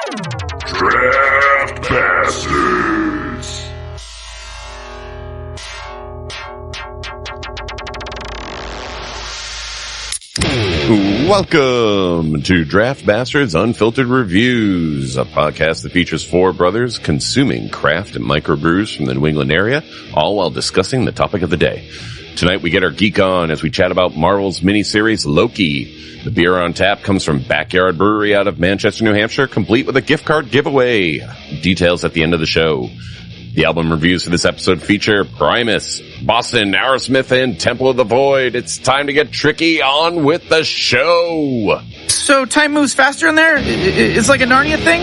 Draft Bastards. Welcome to Draft Bastards Unfiltered Reviews, a podcast that features four brothers consuming craft and microbrews from the New England area, all while discussing the topic of the day. Tonight we get our geek on as we chat about Marvel's miniseries Loki. The beer on tap comes from Backyard Brewery out of Manchester, New Hampshire, complete with a gift card giveaway. Details at the end of the show. The album reviews for this episode feature Primus, Boston, Aerosmith, and Temple of the Void. It's time to get tricky on with the show. So time moves faster in there? It's like a Narnia thing?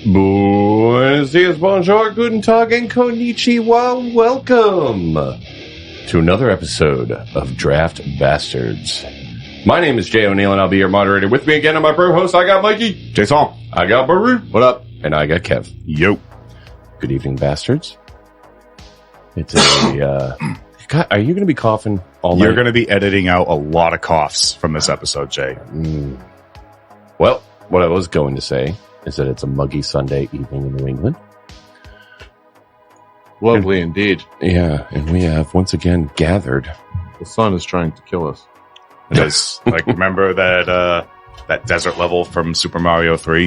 Buenos dias, bonjour, guten tag, and konnichiwa. Welcome to another episode of Draft Bastards. My name is Jay O'Neill, and I'll be your moderator. With me again, I'm my brew host. I got Mikey. Jason. I got Baru. What up? And I got Kev. Yo. Good evening, bastards. It's a, God, are you going to be coughing all night? You're going to be editing out a lot of coughs from this episode, Jay. Well, what I was going to say is that it's a muggy Sunday evening in New England. Lovely indeed. Yeah, and we have once again gathered. The sun is trying to kill us. It is. Like, remember that desert level from Super Mario 3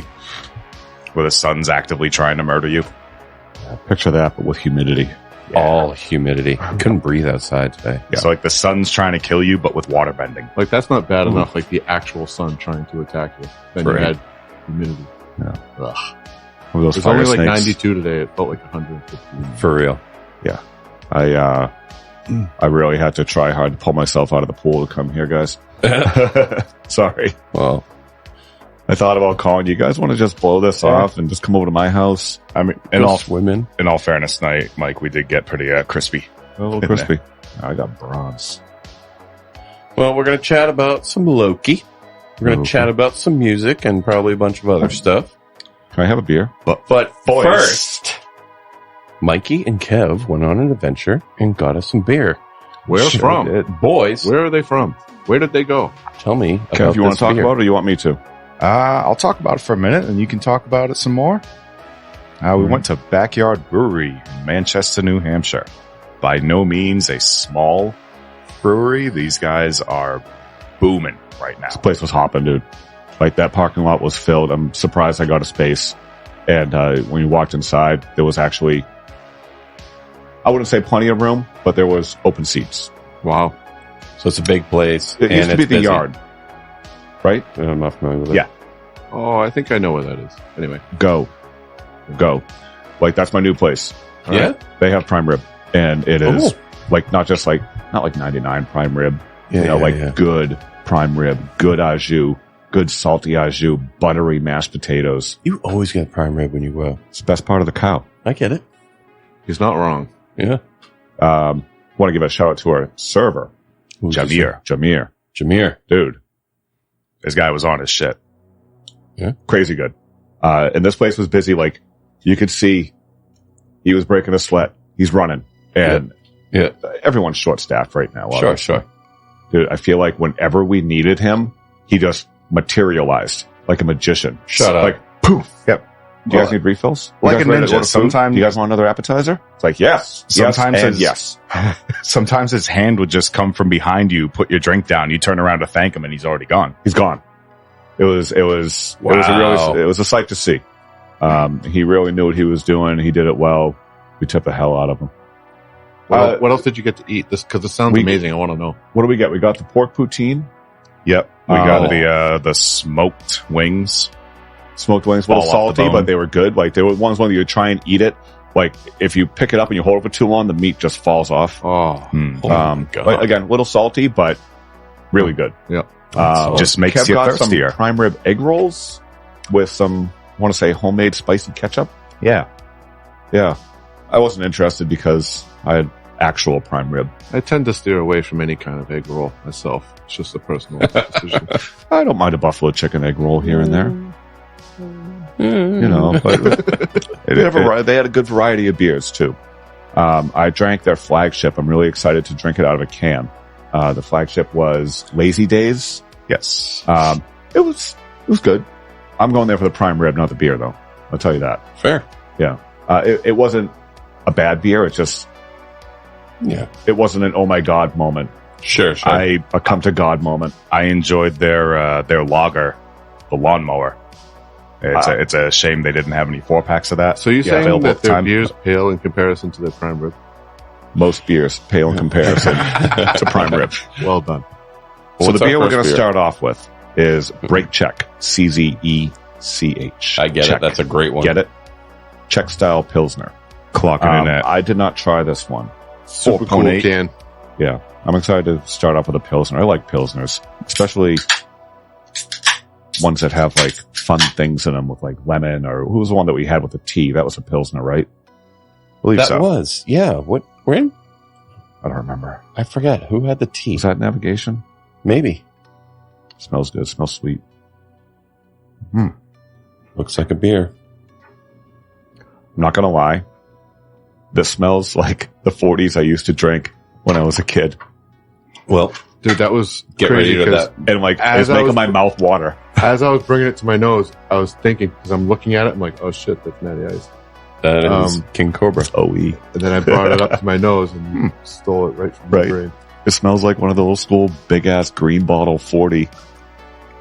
where the sun's actively trying to murder you? Picture that, but with humidity. Yeah. All humidity. I couldn't breathe outside today. Yeah. So, like, the sun's trying to kill you, but with water bending. Like, that's not bad enough, like the actual sun trying to attack you. Then Right. you had humidity. Yeah. Ugh. One of those It's fire only like snakes. 92 today. It felt like 150. For real. I really had to try hard to pull myself out of the pool to come here, guys. Sorry. Well, I thought about calling you guys. Want to just blow this off and just come over to my house? I mean, women. in all fairness, tonight, Mike, we did get pretty crispy. A little crispy. I got bronze. Well, we're going to chat about some Loki. We're going to chat about some music and probably a bunch of other stuff. Can I have a beer? But first, Mikey and Kev went on an adventure and got us some beer. Where from? Boys, Where are they from? Where did they go? tell me about Kev, you want to talk beer. about it or you want me to? I'll talk about it for a minute, and you can talk about it some more. We went to Backyard Brewery in Manchester, New Hampshire. By no means a small brewery. These guys are booming right now. This place was hopping, dude. Like, that parking lot was filled. I'm surprised I got a space. And when you walked inside, there was actually, I wouldn't say plenty of room, but there was open seats. Wow. So it's a big place. It used to be the yard, right? I'm not familiar with it. Yeah. Oh, I think I know where that is. Anyway. Go. Like, that's my new place. All Yeah? right? They have prime rib. And it is like, not like 99 prime rib. Good prime rib, good au jus, good salty au jus, buttery mashed potatoes. You always get prime rib when you go. It's the best part of the cow. I get it. He's not wrong. Yeah. Want to give a shout out to our server, Who's Jameer. Jameer. Dude, This guy was on his shit. Yeah. crazy good. And this place was busy. Like, you could see he was breaking a sweat. He's running. And Yeah. everyone's short staffed right now. Sure. Dude, I feel like whenever we needed him, he just materialized like a magician. Shut up. Like, poof. Yep. Do you guys need refills? You Like guys a ready to ninja, order food? sometimes- Do you guys want another appetizer? It's like, yes. Sometimes yes, and it's- yes. Sometimes his hand would just come from behind you, put your drink down, you turn around to thank him, and he's already gone. He's gone. It was a sight to see. He really knew what he was doing. He did it well. We tipped the hell out of him. What else did you get to eat? This, because it sounds amazing. I want to know. What do we get? We got the pork poutine. Yep. We got the smoked wings. Smoked wings, a little Fall off the salty, bone. but they were good. Like, they were ones when you try and eat it. Like, if you pick it up and you hold it for too long, the meat just falls off. Oh. God. Like, again, a little salty, but really good. Yeah. Just makes Kev you got thirstier. some prime rib egg rolls with some, I want to say, homemade spicy ketchup. Yeah. Yeah. I wasn't interested because I had actual prime rib. I tend to steer away from any kind of egg roll myself. It's just a personal decision. I don't mind a buffalo chicken egg roll here and there. You know, but they had a good variety of beers too. I drank their flagship. I'm really excited to drink it out of a can. The flagship was Lazy Days. Yes. It was good. I'm going there for the prime rib, not the beer, though. I'll tell you that. Fair. Yeah. It wasn't a bad beer. It's just, it wasn't an oh my god moment. Sure. A come to God moment. I enjoyed their lager, the lawnmower. It's a shame they didn't have any 4-packs of that. So you're saying available that at the their time. beer's pale in comparison to their prime rib? Most beers pale in comparison to prime rib. Well done. So What's the our beer we're first going to beer? start off with is Break Check. CZECH. I get Check. it. That's a great one. Get it? Czech style Pilsner. Clocking in at I did not try this one. Super cool 4.8. can. Yeah. I'm excited to start off with a Pilsner. I like Pilsners, especially ones that have like fun things in them with like lemon, or who was the one that we had with the tea? That was a Pilsner, right? I believe That so. was. Yeah. What? When? I don't remember. I forget. Who had the tea? Was that Navigation? Maybe. Smells good. Smells sweet. Looks like a beer. I'm not going to lie. This smells like the 40s I used to drink when I was a kid. Well, Dude, that was get crazy ready to 'cause that. And like, As it's I making was- my mouth water. as I was bringing it to my nose, I was thinking, because I'm looking at it, I'm like, oh shit, that's Natty Ice. That is King Cobra. OE. And then I brought it up to my nose and stole it right from Right. my brain. It smells like one of the old school big ass green bottle 40.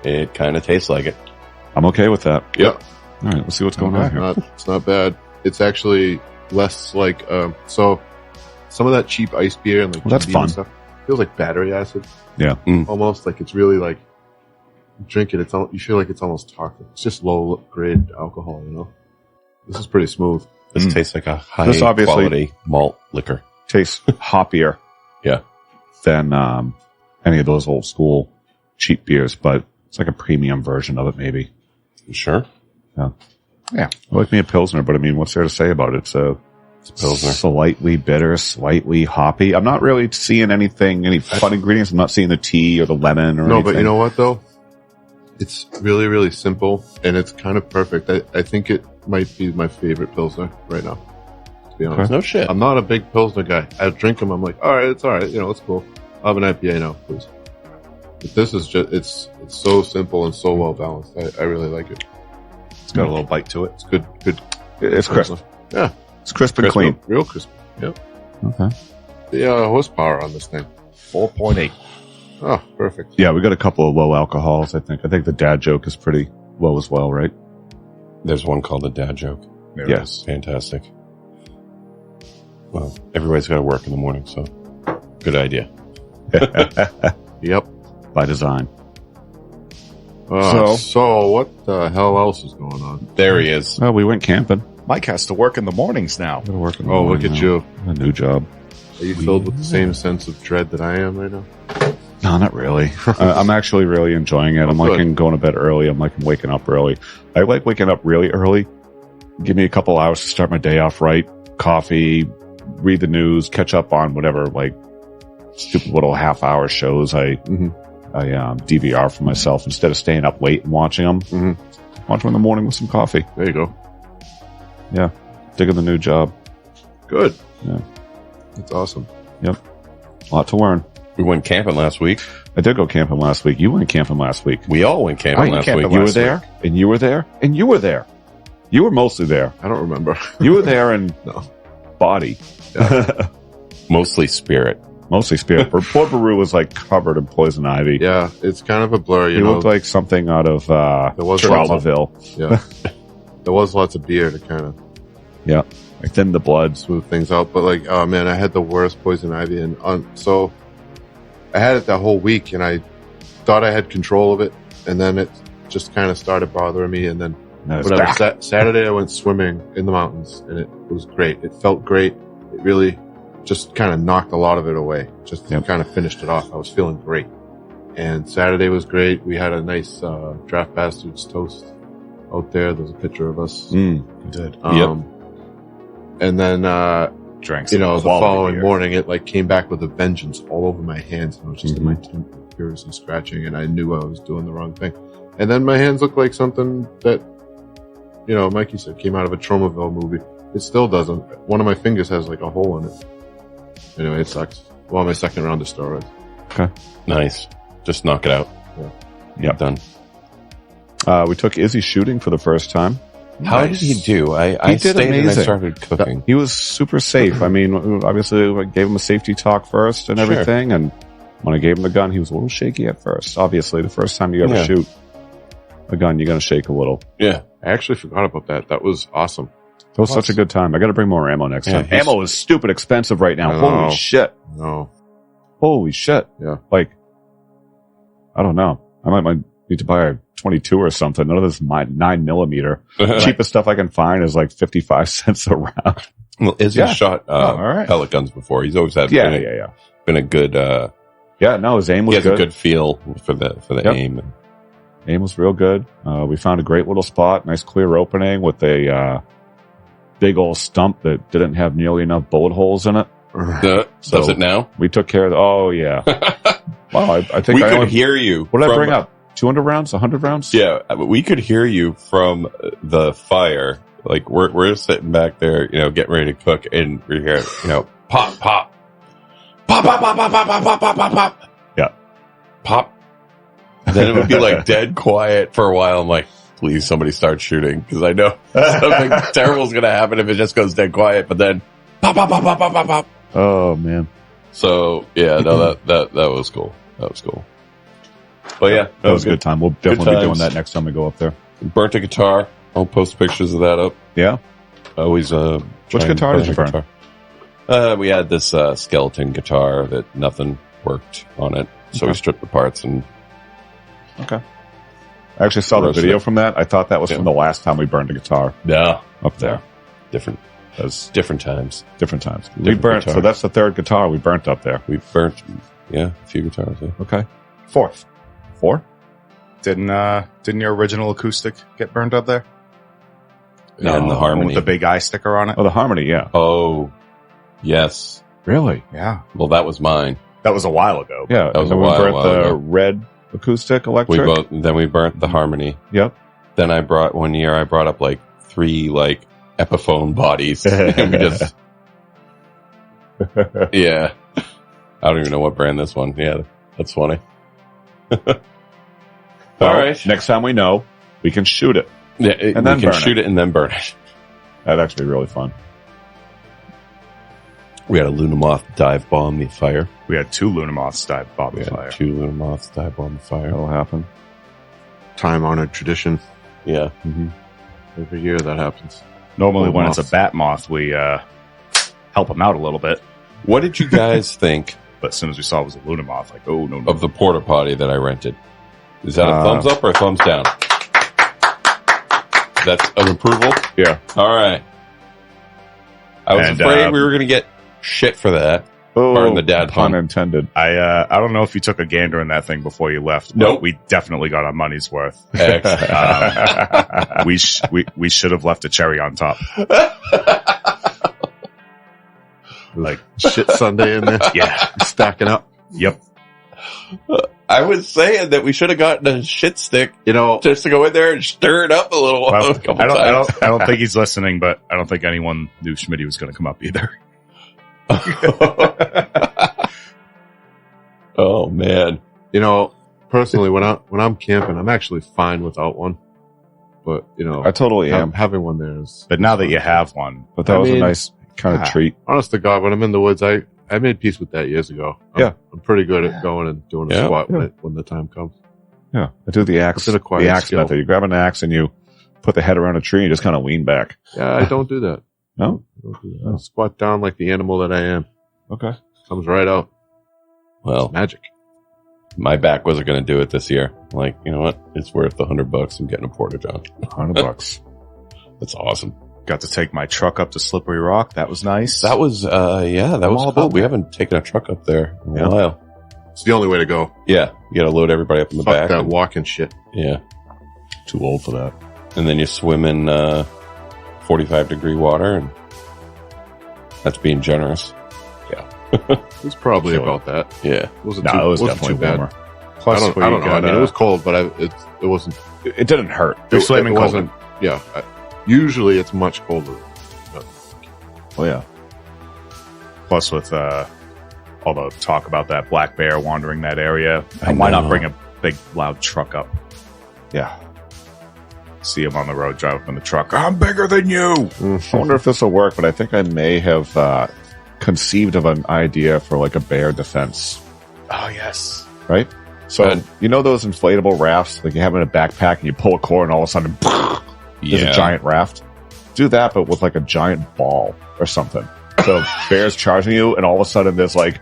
It kind of tastes like it. I'm okay with that. Yep. All right, let's see what's going on here. It's not bad. It's actually less like, so some of that cheap ice beer and like Well, that's Jim Beam and fun. stuff feels like battery acid. Yeah. Almost like it's really like, you drink it, you feel like it's almost toxic. It's just low grade alcohol, you know? This is pretty smooth. This tastes like a high This obviously- quality malt liquor. Tastes hoppier Yeah. than any of those old school cheap beers, but it's like a premium version of it, maybe. Sure. Yeah. I like me a Pilsner, but I mean, what's there to say about it? It's a Pilsner. slightly bitter, slightly hoppy. I'm not really seeing any fun ingredients. I'm not seeing the tea or the lemon or No, anything. but you know what though? It's really, really simple and it's kind of perfect. I think it might be my favorite Pilsner right now, to be honest. No shit. I'm not a big Pilsner guy. I drink them. I'm like, all right, it's cool. I'll have an IPA now, please. But this is just, it's so simple and so well balanced. I really like it. It's got a little bite to it. It's good. It's crisp. Yeah. It's crisp and clean. Real crisp. Yep. Okay. The horsepower on this thing. 4.8. Oh, perfect. Yeah, we got a couple of low alcohols, I think. I think the dad joke is pretty low as well, right? There's one called the dad joke. There it Yes. is. Fantastic. Well, everybody's got to work in the morning, so good idea. Yep. By design. So what the hell else is going on? There he is. Well, we went camping. Mike has to work in the mornings now. Gotta work in the Oh, morning look at now. you. A new job. Are you filled with the same sense of dread that I am right now? No, not really. I'm actually really enjoying it. I'm Oh, good. liking going to bed early. I'm liking waking up early. I like waking up really early. Give me a couple hours to start my day off right. Coffee, read the news, catch up on whatever like stupid little half-hour shows I DVR for myself instead of staying up late and watching them. Mm-hmm. Watch them in the morning with some coffee. There you go. Yeah, digging the new job. Good. Yeah. That's awesome. A lot to learn. We went camping last week. I did go camping last week. You went camping last week. We all went camping you last camping week. You were last there, and you were there, and you were there. You were mostly there. I don't remember. You were there in No. body. Mostly spirit. Mostly spirit. Port Baru was like covered in poison ivy. Yeah, it's kind of a blur, You looked like something out of There was lots of- Traumaville. yeah. There was lots of beer to kind of Yeah. I thinned the blood. smooth things out, but like, oh man, I had the worst poison ivy, and so I had it that whole week, and I thought I had control of it, and then it just kind of started bothering me, and then No, it's whatever. back. Saturday I went swimming in the mountains, and it was great. It felt great. It really just kind of knocked a lot of it away. Just Yep. kind of finished it off. I was feeling great, and Saturday was great. We had a nice Draft Bastards toast out there. There's a picture of us. Mm. You did. And then Drank the some quality following beer. morning, it like came back with a vengeance all over my hands, and I was just in my Mhm. tongue, furiously scratching, and I knew I was doing the wrong thing. And then my hands looked like something that, Mikey said came out of a Tromaville movie. It still doesn't. One of my fingers has like a hole in it. Anyway, it sucks. Well, my second round of steroids. Okay. Nice. Just knock it out. Yep. Done. We took Izzy shooting for the first time. How did he do? I He did stayed and I amazing. started cooking. He was super safe. I mean, obviously, I gave him a safety talk first and Sure. everything. And when I gave him the gun, he was a little shaky at first. Obviously, the first time you ever Yeah. shoot a gun, you're going to shake a little. Yeah. I actually forgot about that. That was awesome. It was such a good time. I got to bring more ammo next Yeah, time. he's- Ammo is stupid expensive right now. I know. Holy shit. No. Holy shit. Yeah. Like, I don't know. I might need to buy a 22 or something. None of this is my 9mm. Cheapest stuff I can find is like 55 cents a round. Well, Izzy Yeah. shot all right. pellet guns before. He's always had Yeah. been a good Yeah, no, his aim he was has a good feel for the Yep. aim. Aim was real good. We found a great little spot, nice clear opening with a big old stump that didn't have nearly enough bullet holes in it. Does So- it now? We took care of oh yeah. Wow, I think We I could only, hear you. what did I from- bring up? 200 rounds? 100 rounds? Yeah, we could hear you from the fire. Like we're sitting back there, getting ready to cook, and we hear, pop, pop, pop, pop, pop, pop, pop, pop, pop, pop, pop, pop. Yeah. Pop. Then it would be like dead quiet for a while. I'm like, please, somebody start shooting because I know something terrible is going to happen if it just goes dead quiet. But then, pop, pop, pop, pop, pop, pop, pop. Oh man. So yeah, no, that was cool. That was cool. But yeah, That was a good time. We'll definitely be doing times. that next time we go up there. Burnt a guitar. I'll post pictures of that up. Yeah. Always Which guitar did you burn? We had this skeleton guitar that nothing worked on it, so we Okay. stripped the parts and I actually saw the Roasted video it. from that. I thought that was Yeah. from the last time we burned a guitar no, up there. different That's times. different times. We Different burnt, guitar. so that's the third guitar we burnt up there. We burnt, a few guitars. Yeah. Okay. Fourth. 4? Didn't your original acoustic get burned up there? And the harmony. With the big eye sticker on it? Oh, the harmony, yeah. Oh, yes. Really? Yeah. Well, that was mine. That was a while ago. Yeah. That was and a then while we burnt the ago. red acoustic electric. Then we burnt the harmony. Yep. Then I brought up like 3 like Epiphone bodies. And we just, yeah. I don't even know what brand this one. Yeah, that's funny. Well, All right. Next time we know, we can shoot it. Yeah, And then we can burn shoot it and then burn it. That'd actually be really fun. We had a Lunamoth dive bomb the fire. We had 2 Lunamoths dive bomb We the had fire. 2 Lunamoths dive bomb the fire. That'll happen. Time-honored tradition. Yeah. Mm-hmm. Every year that happens. Normally, Oh, when moths. it's a bat moth, we help them out a little bit. What did you guys think But as soon as we saw it was a Lunamoth, like, oh, no, no. of the porta potty that I rented? Is that a thumbs up or a thumbs down? That's an approval? Yeah. All right. I was And, afraid we were going to get shit for that. Oh, Burn the dad pun pun. intended. I don't know if you took a gander in that thing before you left. But Nope. we definitely got our money's worth. Excellent. We should have left a cherry on top. Like shit Sunday in there. Yeah. Stacking up. Yep. I was saying that we should have gotten a shit stick just to go in there and stir it up a little. Well, a couple I times. don't think he's listening, but I don't think anyone knew Schmitty was going to come up either. Oh man. Personally, when I'm camping, I'm actually fine without one. But I totally am. having one there is. But now that you have one, But that I was a mean, nice kind of treat. Honest to God, when I'm in the woods, I made peace with that years ago. Yeah. I'm pretty good at going and doing a Yeah. squat Yeah. when the time comes. Yeah. I do the axe, It's an acquired the axe skill. method. You grab an axe and you put the head around a tree and you just kind of lean back. Yeah, I don't do that. No? I don't do that. I squat down like the animal that I am. Okay. Comes right out. Well, Magic. my back wasn't going to do it this year. Like, you know what? It's worth $100. I'm getting a porta john. $100. That's awesome. got to take my truck up to Slippery Rock. That was nice. That was, that all was cool. about We haven't taken a truck up there in a Yeah. while. It's the only way to go. Yeah. You got to load everybody up in the Fuck back. that and- walking shit. yeah. Too old for that. And then you swim in 45-degree water, and that's being generous. It was probably Sure. about that. Yeah. It wasn't No, too, it was wasn't definitely too bad. warmer. Plus, I don't know. I mean, it was cold, but it wasn't. It didn't hurt. It was flaming it cold. wasn't. Yeah. Usually it's much colder. Oh, yeah. Plus, with all the talk about that black bear wandering that area. I And why not know. bring a big, loud truck up? Yeah. See him on the road, drive up in the truck. I'm bigger than you! I wonder if this will work, but I think I may have conceived of an idea for like a bear defense, Oh, yes. right? So, Good. you know those inflatable rafts? Like you have in a backpack and you pull a cord and all of a sudden there's a giant raft? Do that, but with like a giant ball or something. So bear's charging you and all of a sudden there's like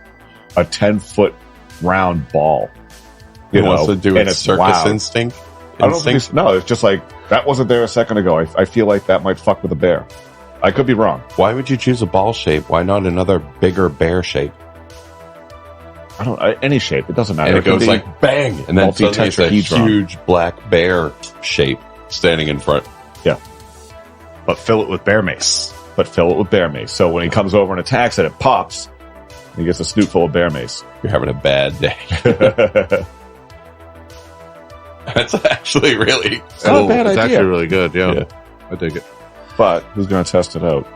a 10-foot round ball. It wants to do and its circus loud. instinct. I don't think it's, no, it's just like, that wasn't there a second ago. I feel like that might fuck with a bear. I could be wrong. Why would you choose a ball shape? Why not another bigger bear shape? I don't, any shape. It doesn't matter. And it could goes be like bang, and then suddenly it's a multi-tetrahedron. huge black bear shape standing in front. But fill it with bear mace. but fill it with bear mace. So when he comes over and attacks it, it pops. And he gets a snoot full of bear mace. You're having a bad day. That's actually really not a bad It's idea. actually really good. Yeah. Yeah. I dig it. But who's going to test it out?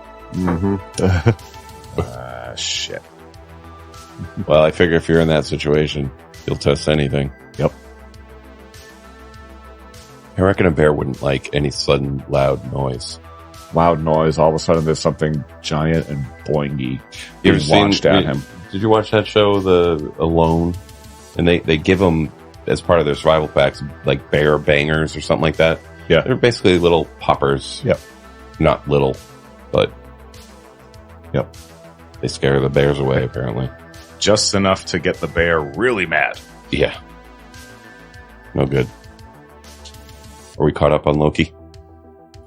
Shit. Well, I figure if you're in that situation, you'll test anything. Yep. I reckon a bear wouldn't like any sudden loud noise. Loud noise. All of a sudden, there's something giant and boingy You being ever seen- launched at him. Did you watch that show, The Alone? And they give them, as part of their survival packs, like bear bangers or something like that. Yeah. They're basically little poppers. Yep. Not little, but Yep. they scare the bears away, apparently. Just enough to get the bear really mad. Yeah. No good. Are we caught up on Loki?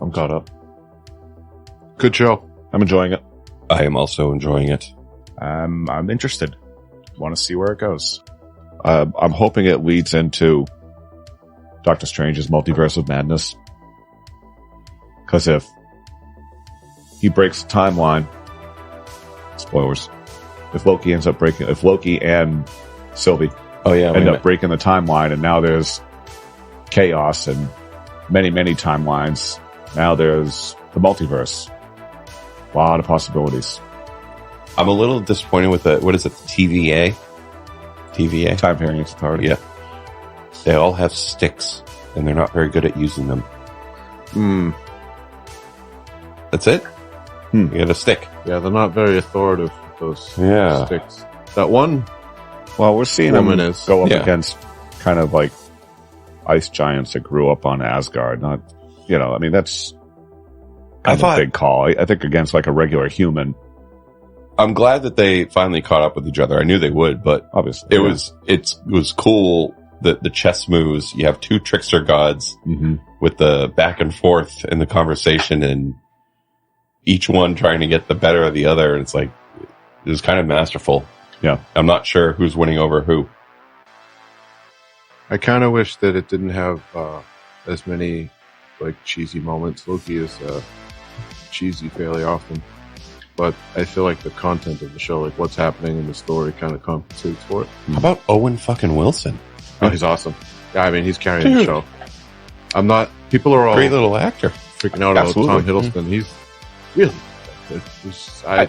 I'm caught up. Good show. I'm enjoying it. I am also enjoying it. I'm interested. Want to see where it goes. I'm hoping it leads into Doctor Strange's Multiverse of Madness. Because if he breaks the timeline, spoilers, if Loki and Sylvie Oh, yeah. end up breaking the timeline and now there's chaos and many, many timelines, now there's the multiverse. A lot of possibilities. I'm a little disappointed with the, what is it, TVA? TVA? Time Variance Authority. Yeah. They all have sticks, and they're not very good at using them. Hmm. That's it? You get a stick. Yeah, they're not very authoritative, those Yeah. sticks. That one, Well, we're seeing Woman them is. go up Yeah. against kind of like ice giants that grew up on Asgard. Not, I mean, that's I kind of thought- a big call. I think against like a regular human, I'm glad that they finally caught up with each other. I knew they would, but obviously. it was cool that the chess moves, you have two trickster gods Mm-hmm. with the back and forth in the conversation and each one trying to get the better of the other. And it's like, it was kind of masterful. Yeah. I'm not sure who's winning over who. I kind of wish that it didn't have as many like cheesy moments. Loki is cheesy fairly often, but I feel like the content of the show, like what's happening in the story, kind of compensates for it. How about Owen fucking Wilson? Oh, he's awesome. Yeah, I mean, he's carrying the Dude. show. I'm not. People are all Great little actor. freaking out about Absolutely. Tom Hiddleston. He's really good.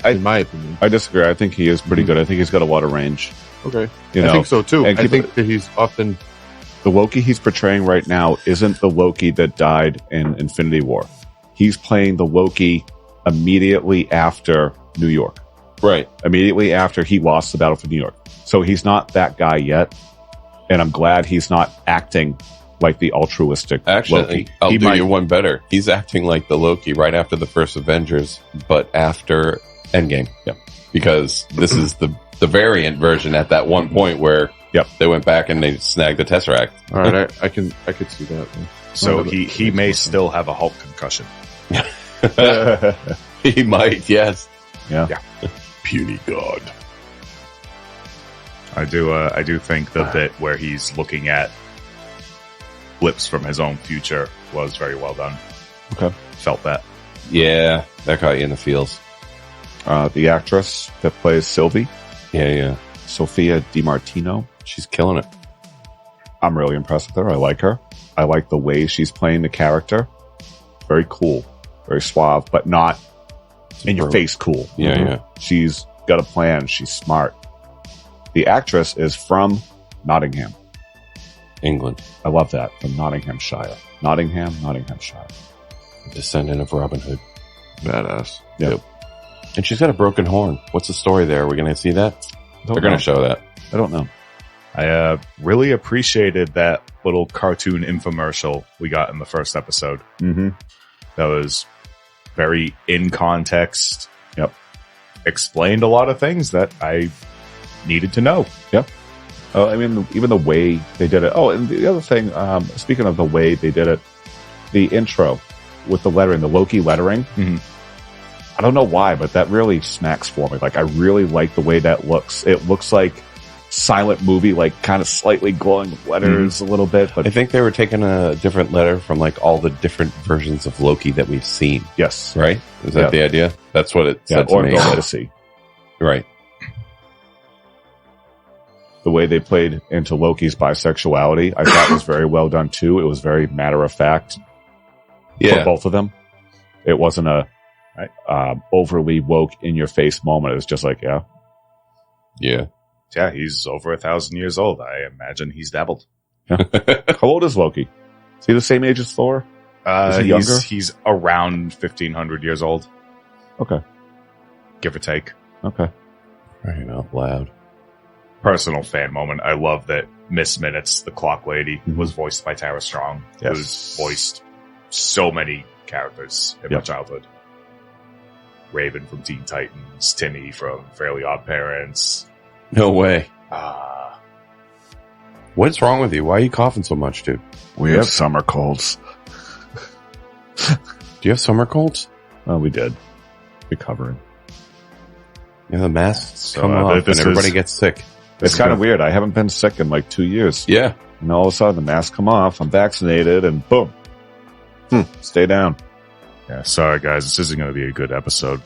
In my opinion. I disagree. I think he is pretty good. I think he's got a lot of range. Okay, You I know, think so too. and I keep think that he's often. the Loki he's portraying right now isn't the Loki that died in Infinity War. He's playing the Loki immediately after New York. Right. Immediately after he lost the battle for New York. So he's not that guy yet. And I'm glad he's not acting like the altruistic Actually, Loki. I'll He do might- you one better. He's acting like the Loki right after the first Avengers, but after Endgame. Yep. Because this is the variant version at that one point where Yep. they went back and they snagged the Tesseract. All right, I could see that. So Oh, he may still have a Hulk concussion. He might, yes. Yeah. Puny God. I do think the bit where he's looking at blips from his own future was very well done. Okay. Felt that. Yeah, that got you in the feels. The actress that plays Sylvie, Yeah. Sophia DiMartino. She's killing it. I'm really impressed with her. I like her. I like the way she's playing the character. Very cool. Very suave, but not in your face cool. Yeah, yeah. She's got a plan. She's smart. The actress is from Nottingham. England. I love that. From Nottinghamshire. Nottinghamshire. Descendant of Robin Hood. Badass. Yep. And she's got a broken horn. What's the story there? Are we going to see that? They're going to show that. I don't know. I really appreciated that little cartoon infomercial we got in the first episode. Mm-hmm. That was very in context. Yep. Explained a lot of things that I needed to know. Yep. I mean, even the way they did it. Oh, and the other thing, speaking of the way they did it, the intro with the lettering, the Loki lettering. Mm-hmm. I don't know why, but that really smacks for me. Like, I really like the way that looks. It looks like silent movie, like kind of slightly glowing letters a little bit. But I think they were taking a different letter from like all the different versions of Loki that we've seen. yes, Right? Is that the idea? That's what it said to or me. Legacy. Right. The way they played into Loki's bisexuality, I thought was very well done too. It was very matter of fact for Yeah. both of them. It wasn't a overly woke in your face moment. It was just like, yeah, Yeah. Yeah, he's over 1,000 years old. I imagine he's dabbled. How old is Loki? Is he the same age as Thor? Is he younger? He's around 1,500 years old, Okay. give or take. Okay. Right out loud. Personal fan moment. I love that Miss Minutes, the clock lady, was voiced by Tara Strong. Yes. Who's voiced so many characters in my Yep. childhood. Raven from Teen Titans, Timmy from Fairly Odd Parents. No way. Uh, What's wrong with you? Why are you coughing so much, dude? we have summer colds. Do you have summer colds? Oh, we did. Recovering. Yeah, the masks So, come off this and everybody is- gets sick. It's kind of weird. I haven't been sick in like 2 years. Yeah. And all of a sudden the masks come off. I'm vaccinated and boom. Stay down. Yeah, sorry guys, this isn't going to be a good episode.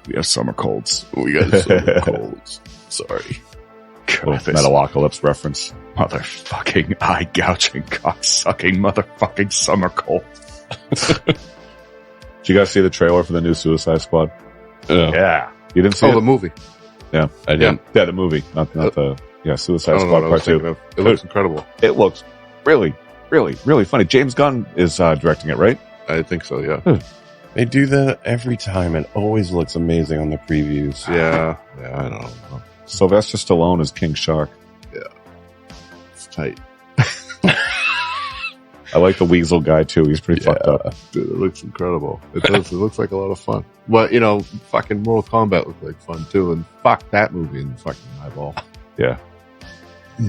We have summer colds. We got summer colds. Sorry. God, this Metalocalypse reference. motherfucking eye gouging, cock sucking, motherfucking summer cold. Did you guys see the trailer for the new Suicide Squad? Yeah. You didn't see Oh, it? the movie. Yeah. I didn't. Yeah, the movie. Not the, Suicide I don't know Squad what I Part was 2. thinking of. It looks incredible. It looks really, really, really funny. James Gunn is directing it, right? I think so, yeah. They do that every time. It always looks amazing on the previews. Yeah, I don't know. Sylvester Stallone is King Shark. It's tight. I like the Weasel guy too. He's pretty fucked up. Dude, it looks incredible. It does. It looks like a lot of fun. But, fucking Mortal Kombat looked like fun too. And fuck that movie in the fucking eyeball. Yeah.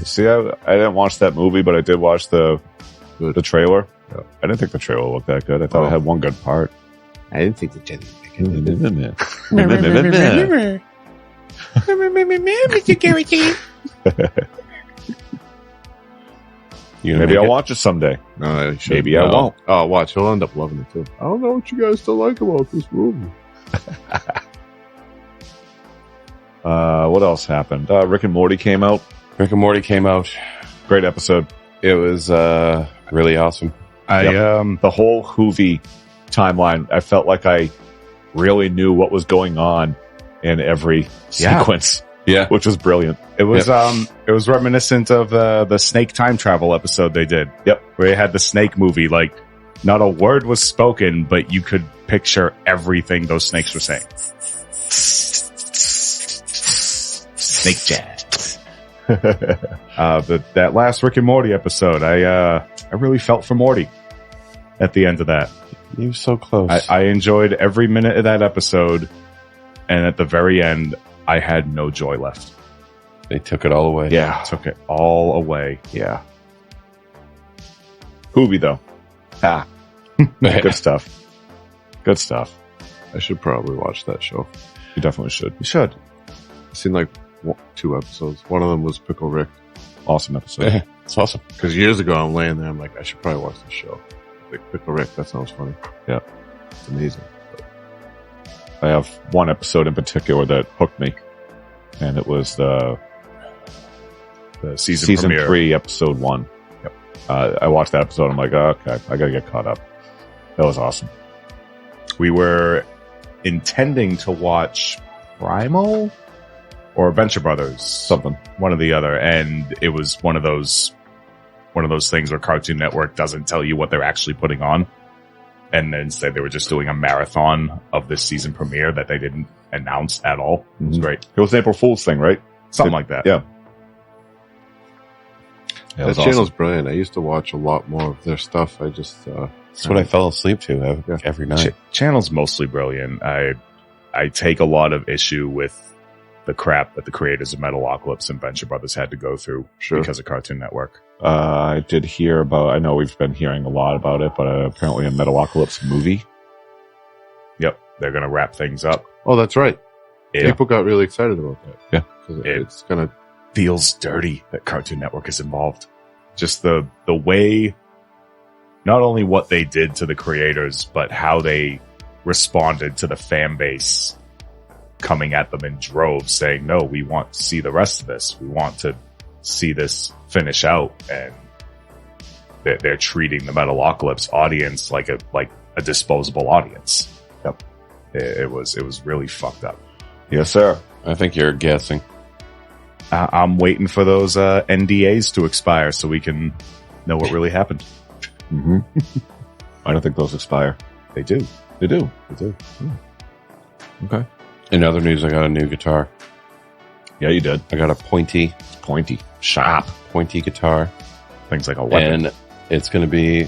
See, I didn't watch that movie, but I did watch the trailer. Yeah. I didn't think the trailer looked that good. I thought it had one good part. I didn't think the Jenny. Maybe I'll watch it someday. No, Maybe I won't. Oh, watch. He'll end up loving it too. I don't know what you guys still like about this movie. What else happened? Rick and Morty came out. Rick and Morty came out. Great episode. It was really awesome. The whole Hoovy timeline, I felt like I really knew what was going on in every sequence, Yeah. which was brilliant. It was reminiscent of the snake time travel episode they did. Yep. Where they had the snake movie. Like, not a word was spoken, but you could picture everything those snakes were saying. Snake jazz. That last Rick and Morty episode, I really felt for Morty at the end of that. He was so close. I enjoyed every minute of that episode, and at the very end, I had no joy left. They took it all away. Yeah. Took it all away. Yeah. Hoovy, though. Good stuff. Good stuff. I should probably watch that show. You definitely should. You should. I've seen like 2 episodes. One of them was Pickle Rick. Awesome episode. It's awesome. Because years ago, I'm laying there. I'm like, I should probably watch this show. Like Pickle Rick. That sounds funny. Yeah. It's amazing. I have one episode in particular that hooked me, and it was the Season premiere. 3, episode 1. Yep. I watched that episode. I'm like, oh, okay, I gotta get caught up. That was awesome. We were intending to watch Primal or Venture Brothers, Something. one or the other. And it was one of those things where Cartoon Network doesn't tell you what they're actually putting on. And then said they were just doing a marathon of this season premiere that they didn't announce at all. It was great. It was an April Fool's thing, right? Something like that. Yeah. That channel's brilliant. I used to watch a lot more of their stuff. I just That's what I fell asleep to every night. Channel's mostly brilliant. I take a lot of issue with the crap that the creators of Metalocalypse and Venture Brothers had to go through because of Cartoon Network. I did hear about, I know we've been hearing a lot about it, but apparently a Metalocalypse movie. Yep. They're going to wrap things up. Oh, that's right. Yeah. People got really excited about that. Yeah. 'Cause it's gonna Feels dirty that Cartoon Network is involved. Just the way, not only what they did to the creators, but how they responded to the fan base coming at them in droves saying, no, we want to see the rest of this. We want to see this finish out. And they're treating the Metalocalypse audience like a disposable audience. Yep. It was really fucked up. Yes, sir. I think you're guessing. I'm waiting for those NDAs to expire so we can know what really happened. Mm-hmm. I don't think those expire. They do. They do. They do. Okay. In other news, I got a new guitar. Yeah, you did. I got a pointy Sharp. guitar. Things like a weapon. And it's going to be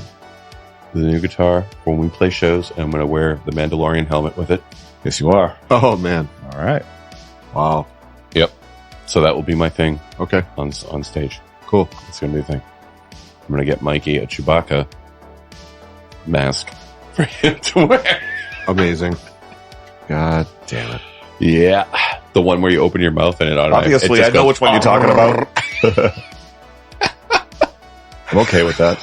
the new guitar when we play shows. And I'm going to wear the Mandalorian helmet with it. Yes, you are. Oh man. All right. Wow. Yep. So that will be my thing Okay. on stage. Cool. It's going to be a thing. I'm going to get Mikey a Chewbacca mask for him to wear. Amazing. God damn it. Yeah. The one where you open your mouth and it automatically... Obviously, it I just know goes, which one you're talking about. I'm okay with that.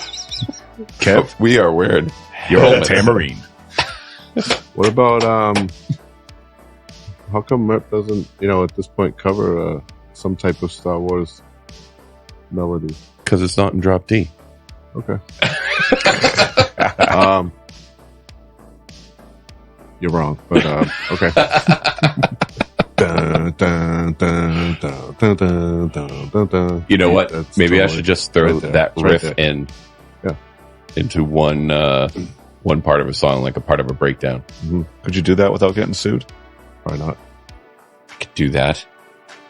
Kev, we are weird. You're a Helmets. tamarine. What about how come Rep doesn't, at this point cover some type of Star Wars melody? Because it's not in drop D. Okay. You're wrong, but okay. Dun, dun, dun, dun, dun, dun, dun, dun, dun. You know what? That's Maybe I totally should just throw right there. that It's right riff there. in Yeah. into one part of a song, like a part of a breakdown. Mm-hmm. Could you do that without getting sued? Probably not. I could do that.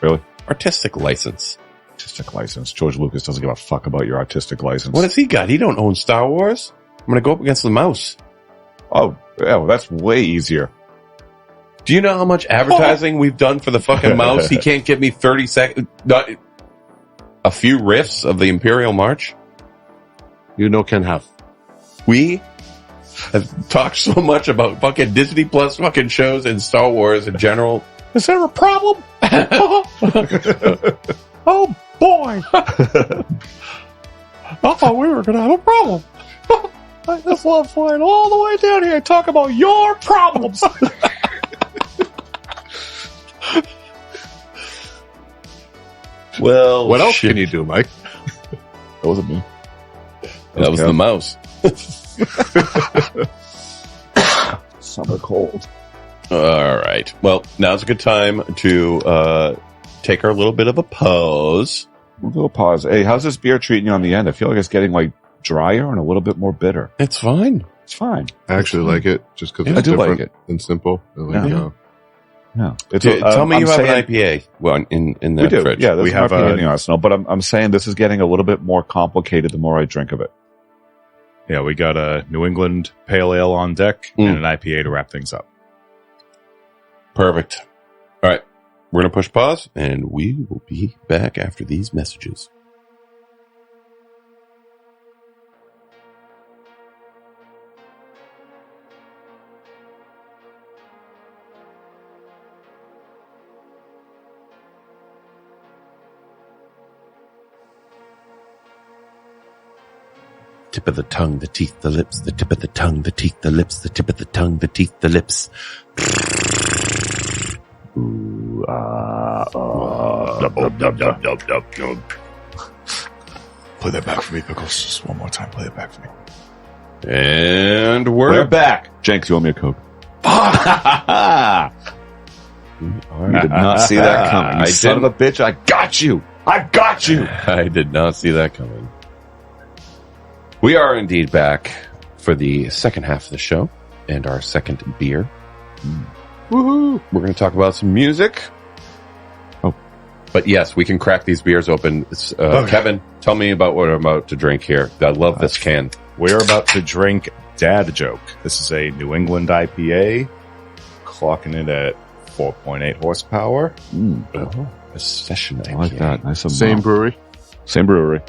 Really? Artistic license. Artistic license. George Lucas doesn't give a fuck about your artistic license. What has he got? He don't own Star Wars. I'm going to go up against the mouse. Oh, yeah, well, that's way easier. Do you know how much advertising we've done for the fucking mouse? He can't give me 30 seconds, not a few riffs of the Imperial March. Can have. We have talked so much about fucking Disney Plus fucking shows and Star Wars in general. Is there a problem? Oh, boy. I thought we were going to have a problem. I just love flying all the way down here and talk about your problems. Well, What else shit. can you do, Mike? That wasn't me. That was the mouse. Summer cold. All right. Well, now's a good time to take our little bit of a pause. We'll do a pause. Hey, how's this beer treating you on the end? I feel like it's getting drier and a little bit more bitter. It's fine. It's fine. I actually like it just because Yeah, it's I do like different it. and simple. I like, Yeah. No. It's Tell me I'm you have saying- an IPA. Well, in We that do. fridge. Yeah, We we have have a- anything else. No, but I'm saying this is getting a little bit more complicated the more I drink of it. Yeah, we got a New England Pale Ale on deck and an IPA to wrap things up. Perfect. All right. We're going to push pause and we will be back after these messages. Tip of the tongue, the teeth, the lips, the tip of the tongue, the teeth, the lips, the tip of the tongue, the teeth, the lips. Ooh, Play that back for me, Pickles. Just one more time. Play it back for me. And we're we're back. Jenks, you owe me a Coke. You did not see that coming. You son of a bitch, I got you. I got you. I did not see that coming. We are indeed back for the second half of the show and our second beer. Woohoo! We're going to talk about some music. Oh. But yes, we can crack these beers open. Kevin, tell me about what I'm about to drink here. I love this can. We're about to drink Dad Joke. This is a New England IPA, clocking it at 4.8 horsepower. A session IPA. I like that. Nice and Same mild. brewery. Same brewery.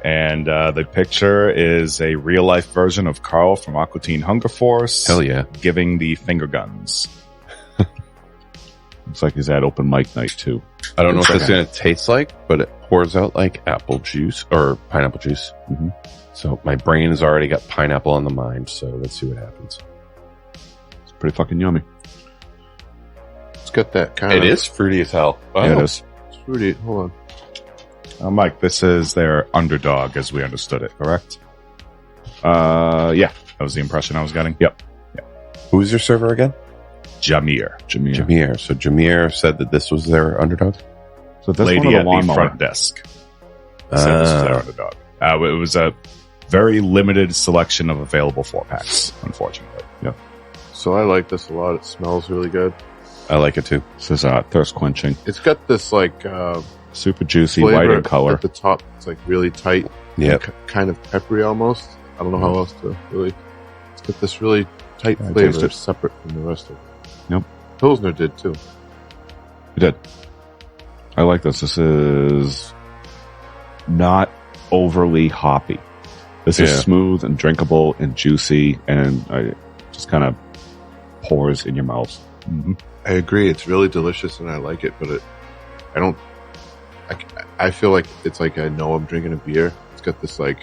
And the picture is a real-life version of Carl from Aqua Teen Hunger Force. Hell yeah. Giving the finger guns. Looks like he's at open mic night, too. I don't know what this is going to taste like, but it pours out like apple juice or pineapple juice. Mm-hmm. So my brain has already got pineapple on the mind. So let's see what happens. It's pretty fucking yummy. It's got that kind It of... is fruity as hell. Yeah, it is. It's fruity. Hold on. Mike, this is their underdog as we understood it, correct? Yeah. That was the impression I was getting? Yep. Who's your server again? Jameer. Jameer. So Jameer said that this was their underdog? So this Lady one of the at the lawnmower. front desk said this was their underdog. It was a very limited selection of available 4-packs, unfortunately. Yep. So I like this a lot. It smells really good. I like it too. This is thirst quenching. It's got this like Super juicy, flavor white in color. at the top. It's like really tight. Yeah. Kind of peppery almost. I don't know how else to really. It's got this really tight I taste flavor it. separate from the rest of it. Yep. Pilsner did too. You did. I like this. This is not overly hoppy. This is Yeah. smooth and drinkable and juicy, and it just kind of pours in your mouth. Mm-hmm. I agree. It's really delicious and I like it, but I don't. I feel like it's like I know I'm drinking a beer. It's got this like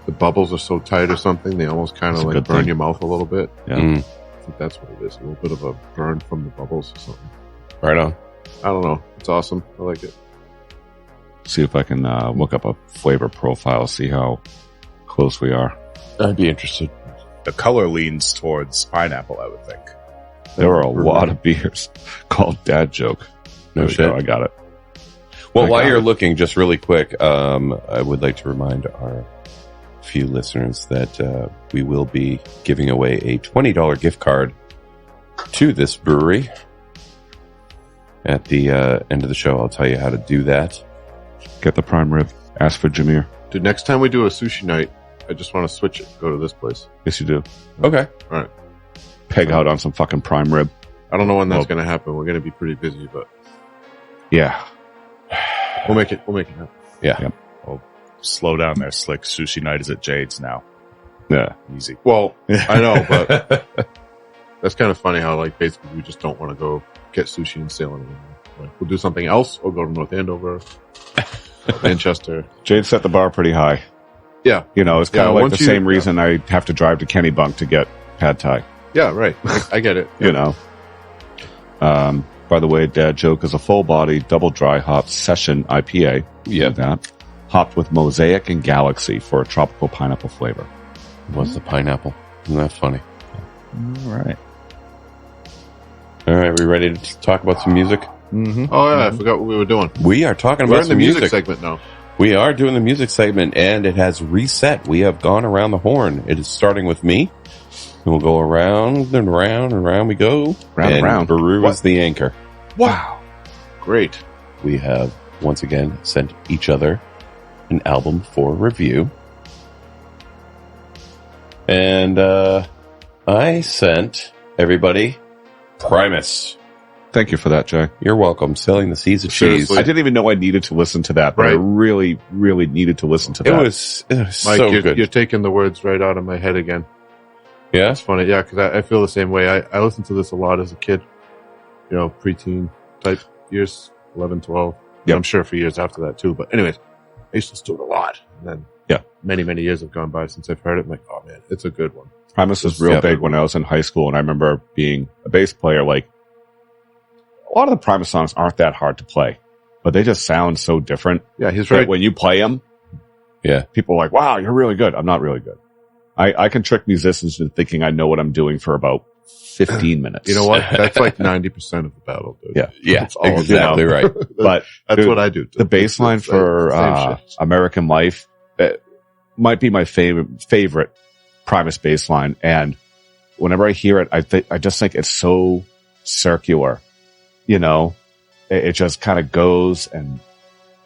the bubbles are so tight or something. They almost kind of That's a like good burn thing. your mouth a little bit. Yeah. Mm, I think that's what it is. A little bit of a burn from the bubbles or something. right on. I don't know. It's awesome. I like it. See if I can look up a flavor profile, see how close we are. I'd be interested. The color leans towards pineapple, I would think. There are a lot of beers called Dad Joke. No There we shit. go, I got it. Well, I while got you're it. looking, just really quick, I would like to remind our few listeners that we will be giving away a $20 gift card to this brewery at the end of the show. I'll tell you how to do that. Get the prime rib. Ask for Jameer. Dude, next time we do a sushi night, I just want to switch it. Go to this place. Yes, you do. Okay. Peg out on some fucking prime rib. I don't know when that's Well- going to happen. We're going to be pretty busy, but Yeah. we'll make it happen. Yeah. Slow down there, Slick. Sushi night is at Jade's now. Yeah. Easy. Well, I know, but that's kind of funny how like basically we just don't want to go get sushi in Salem anymore. Like, we'll do something else. We'll go to North Andover, Manchester. Jade set the bar pretty high. Yeah. You know, it's kind Yeah, of like once the you- same reason I have to drive to Kennebunk to get pad thai. Yeah, right. I get it. You know. By the way, Dad Joke is a full-body, double dry hop session IPA. Yeah. That hopped with Mosaic and Galaxy for a tropical pineapple flavor. What's the pineapple? Isn't that funny? All right. All right. We ready to talk about some music? Mm-hmm. Oh yeah, I forgot what we were doing. We are talking We're about in the some music music. segment now. We are doing the music segment, and it has reset. We have gone around the horn. It is starting with me. And we'll go around and around and around we go. Round and round. Baru is the anchor. Wow. Great. We have once again sent each other an album for review. And I sent everybody Primus. Thank you for that, Jay. You're welcome. Selling the Seas of Seriously. I Cheese. didn't even know I needed to listen to that, but I Right. really, really needed to listen to It that. was Mike, so you're, good. you're taking the words right out of my head again. Yeah? It's funny. Yeah, because I feel the same way. I listened to this a lot as a kid. You know, preteen type years, 11, 12. Yep. I'm sure for years after that too. But anyways, I used to listen to it a lot. And then many, many years have gone by since I've heard it. I'm like, oh man, it's a good one. Primus was real Yeah. big when I was in high school, and I remember being a bass player. Like, a lot of the Primus songs aren't that hard to play, but they just sound so different. Yeah, he's That right. when you play them, Yeah. people are like, wow, you're really good. I'm not really good. I can trick musicians into thinking I know what I'm doing for about 15 minutes. You know what? That's like 90% of the battle, dude. Yeah. Yeah, That's all exactly it is. right. But That's dude, what I do. the bass line It's for same shit. American Life might be my favorite Primus bass line. And whenever I hear it, I just think it's so circular. You know, it just kind of goes and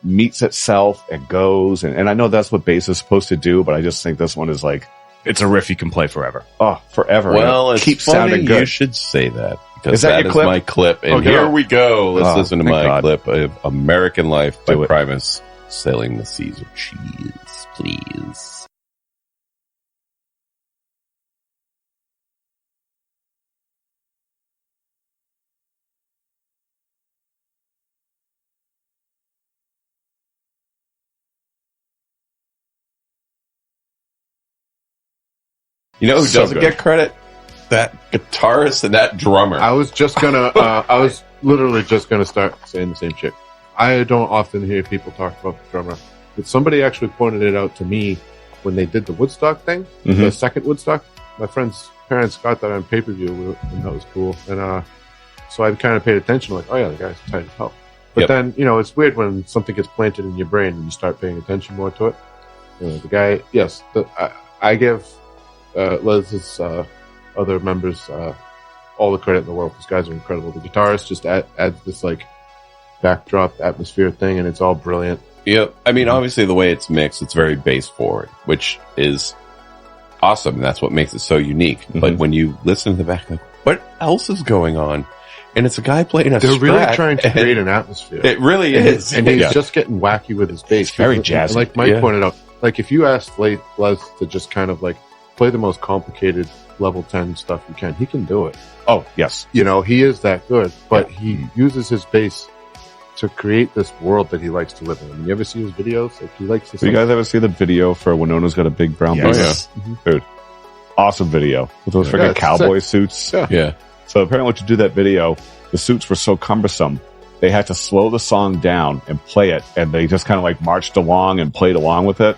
meets itself and goes. And I know that's what bass is supposed to do, but I just think this one is like, It's a riff you can play forever. oh, forever. Well, And it's keeps funny sounding you good. should say that. Because Is that that your is clip? my clip. And Okay. here we go. Let's Oh, listen to thank my God. clip of American Life by Do it. Primus, Sailing the Seas of Cheese, please. You know who So doesn't good. get credit? That guitarist and that drummer. I was literally just gonna start saying the same shit. I don't often hear people talk about the drummer, but somebody actually pointed it out to me when they did the Woodstock thing, the second Woodstock. My friend's parents got that on pay-per-view, and that was cool. And so I kind of paid attention, like, oh yeah, the guy's tight as hell. But Yep. then, you know, it's weird when something gets planted in your brain and you start paying attention more to it. You know, the guy, yes, I give Les's other members all the credit in the world. These guys are incredible. The guitarist just adds this like backdrop atmosphere thing, and it's all brilliant. Yep. I mean, obviously, the way it's mixed, it's very bass forward, which is awesome. And that's what makes it so unique. But when you listen to the back, like, what else is going on? And it's a guy playing a They're really Strat, trying to and create an atmosphere. It really is. And he's Yeah. just getting wacky with his bass. very And jazzy. Like Mike Yeah. pointed out, like if you asked Les to just kind of like play the most complicated level 10 stuff you can, he can do it. Oh, yes. You know, he is that good, but he uses his bass to create this world that he likes to live in. I mean, you ever see his videos? Like he likes to. Do you guys ever see the video for Winona's Got a Big Brown Yes. Bass? Dude, awesome video. With those Yeah, freaking it's cowboy sick. suits. Yeah. Yeah. So apparently to do that video, the suits were so cumbersome, they had to slow the song down and play it, and they just kind of like marched along and played along with it.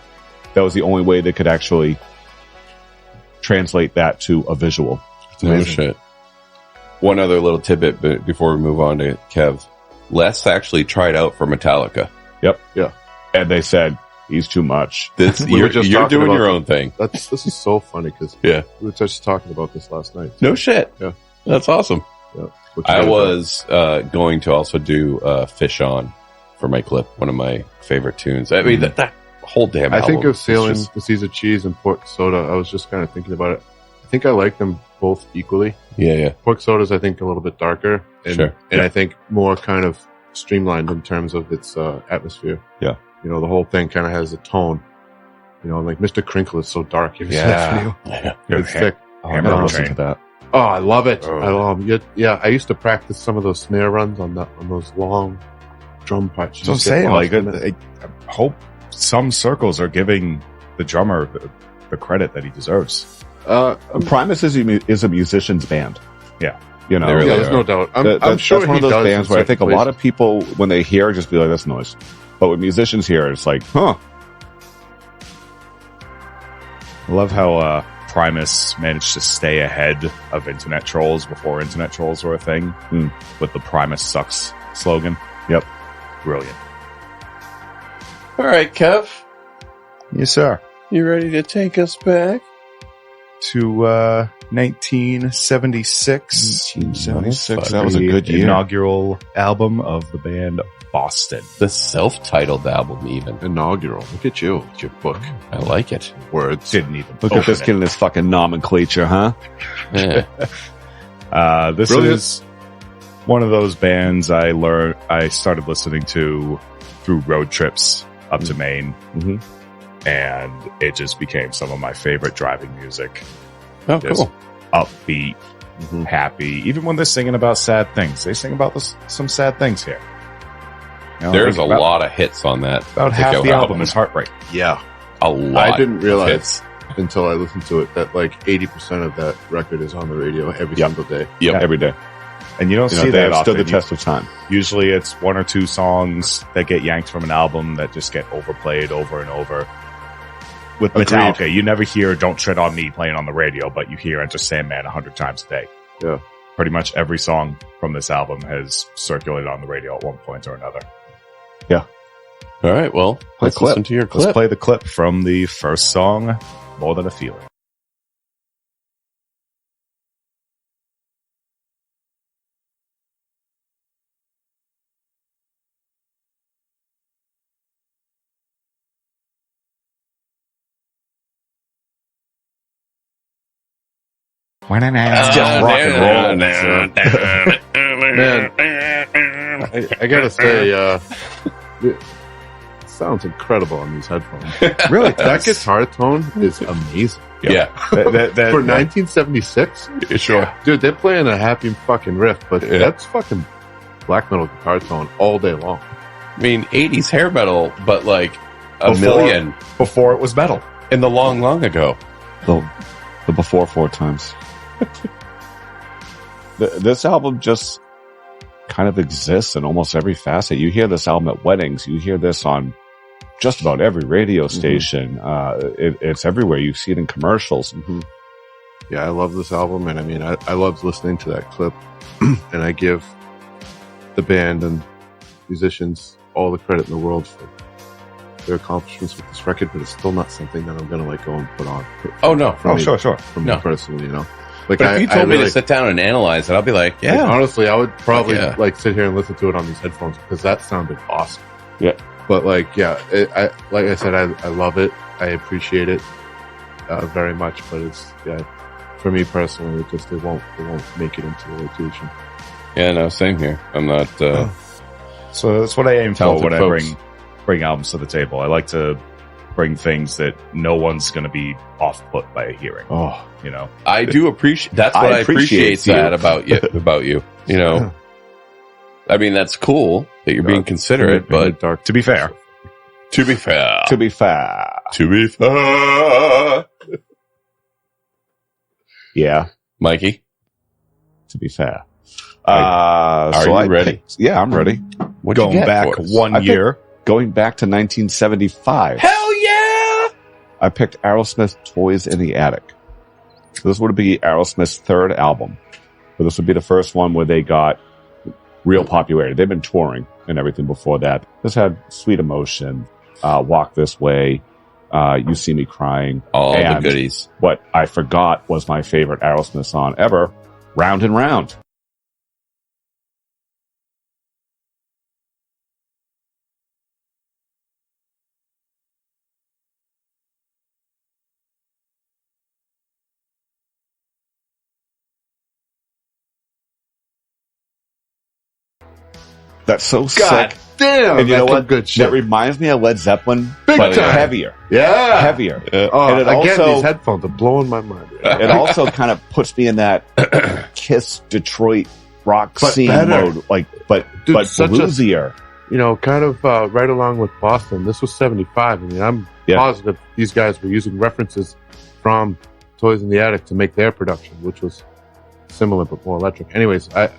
That was the only way they could actually translate that to a visual. No amazing. shit. One other little tidbit before we move on to Kev. Les actually tried out for Metallica. And they said, he's too much. This, We were you're just you're talking doing about your the- own thing. This is so funny because Yeah. we were just talking about this last night. No shit. Yeah. That's awesome. Yeah. I was going to also do Fish On for my clip, one of my favorite tunes. I mean, that whole damn I album. think of is Sailing just- the Seas of Cheese and Pork Soda. I was just kind of thinking about it. I think I like them both equally. Yeah. Pork Soda's, I think, a little bit darker. And, Sure. And I think more kind of streamlined in terms of its atmosphere. Yeah. You know, the whole thing kind of has a tone. You know, like Mr. Crinkle is so dark. You ever see Yeah. that video? Yeah. It's sick. Oh, I never Hammer listened Train. to that. Oh, I love it. Oh. I love it. Yeah, I used to practice some of those snare runs on those long drum parts. So I'm saying, like, I hope some circles are giving the drummer the credit that he deserves. Primus is a musician's band. Yeah. You know, They really yeah, there's are. no doubt. That- I'm sure that's one he of those does bands in where I think a certain lot of people, when they hear, just be like, "That's noise," but with musicians here, it's like, "Huh." I love how Primus managed to stay ahead of internet trolls before internet trolls were a thing with the Primus sucks slogan. Yep. Brilliant. All right, Kev. Yes, sir. You ready to take us back? To 1976. 1976, that was a The good year. Inaugural album of the band Boston. The self-titled album, even. Inaugural. Look at you. It's your book. I like it. Words. Didn't even Look at open this it. kid and his fucking nomenclature, huh? Yeah. This Brilliant. is one of those bands I started listening to through road trips up to Maine. Mhm. And it just became some of my favorite driving music. Oh, Just cool. upbeat, happy. Even when they're singing about sad things, they sing about some sad things here. You know, There's a about, lot of hits on that. About half particular the album is heartbreak. Yeah. A lot. I didn't of realize hits. until I listened to it that like 80% of that record is on the radio every Yep. single day. Yep. Every day. And you don't You know, see they that have stood often. the test of time. Usually it's one or two songs that get yanked from an album that just get overplayed over and over. With Agreed. Metallica, you never hear Don't Tread on Me playing on the radio, but you hear Enter Sandman 100 times a day. Yeah. Pretty much every song from this album has circulated on the radio at one point or another. All right, well, let's listen to your clip. Let's play the clip from the first song, More Than a Feeling. It's just rock and roll. Man, I gotta say, it sounds incredible on these headphones. Really? That guitar tone is amazing. Yeah. For 1976? Sure. Dude, they're playing a happy fucking riff, but that's fucking black metal guitar tone all day long. I mean, 80s hair metal, but like a million Before it was metal. in the long ago. The before 4 times. This album just kind of exists in almost every facet. You hear this album at weddings. You hear this on just about every radio station. It's everywhere. You see it in commercials. Mm-hmm. Yeah, I love this album, and I mean, I love listening to that clip, and I give the band and musicians all the credit in the world for their accomplishments with this record, but it's still not something that I'm going to like go and put on. Oh, no. Sure. From me personally, you know. Like, But if you told me really, to sit down and analyze it, I'll be like, like, honestly, I would probably Yeah. like sit here and listen to it on these headphones because that sounded awesome. Yeah. But like, like I said, I love it. I appreciate it very much. But it's for me personally, it won't make it into the rotation. Yeah, no, same here. I'm not. So that's what I aim for Talented when folks. I bring albums to the table. I like to bring things that no one's going to be off put by hearing. Oh, You know, I do appreciate. That's what I appreciate you. that about you. About you. You know, I mean, that's cool that you're being considerate, but dark. to be fair, to be fair, To be fair. Yeah, Mikey, to be fair. Are you ready? Yeah, I'm ready. what'd you going get back for us? one I think- year. Going back to 1975. Hell yeah! I picked Aerosmith Toys in the Attic. So this would be Aerosmith's third album. But this would be the first one where they got real popularity. They've been touring and everything before that. This had Sweet Emotion, Walk This Way, You See Me Crying. All and the goodies. what I forgot was my favorite Aerosmith song ever, Round and Round. That's so sick. Damn, And you know that's some what? good shit. That reminds me of Led Zeppelin, Big but time. heavier. Yeah. Heavier. Oh, And it again, also- these headphones are blowing my mind. It also kind of puts me in that Kiss Detroit rock But scene better. mode, but Dude, such a- bluesier. You know, kind of right along with Boston. This was 75. I mean, I'm Yeah. positive these guys were using references from Toys in the Attic to make their production, which was similar but more electric. Anyways, I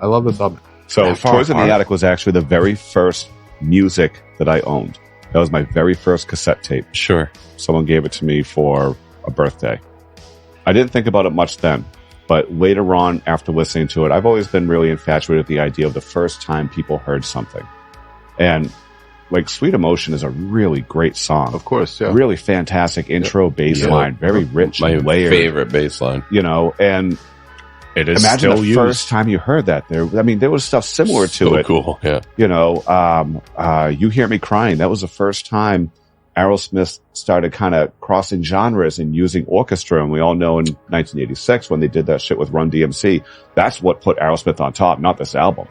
love this album. So That far Toys in the apart. Attic was actually the very first music that I owned. That was my very first cassette tape. Sure. Someone gave it to me for a birthday. I didn't think about it much then, but later on, after listening to it, I've always been really infatuated with the idea of the first time people heard something. And like Sweet Emotion is a really great song. Of course, yeah. Really fantastic intro bass Yeah. line, very rich My and layered. favorite bass line. You know, and It is imagine still the used. first time you heard that. There was stuff similar to So it. cool. Yeah. You know, You Hear Me Crying. That was the first time Aerosmith started kind of crossing genres and using orchestra. And we all know in 1986 when they did that shit with Run DMC, that's what put Aerosmith on top, not this album.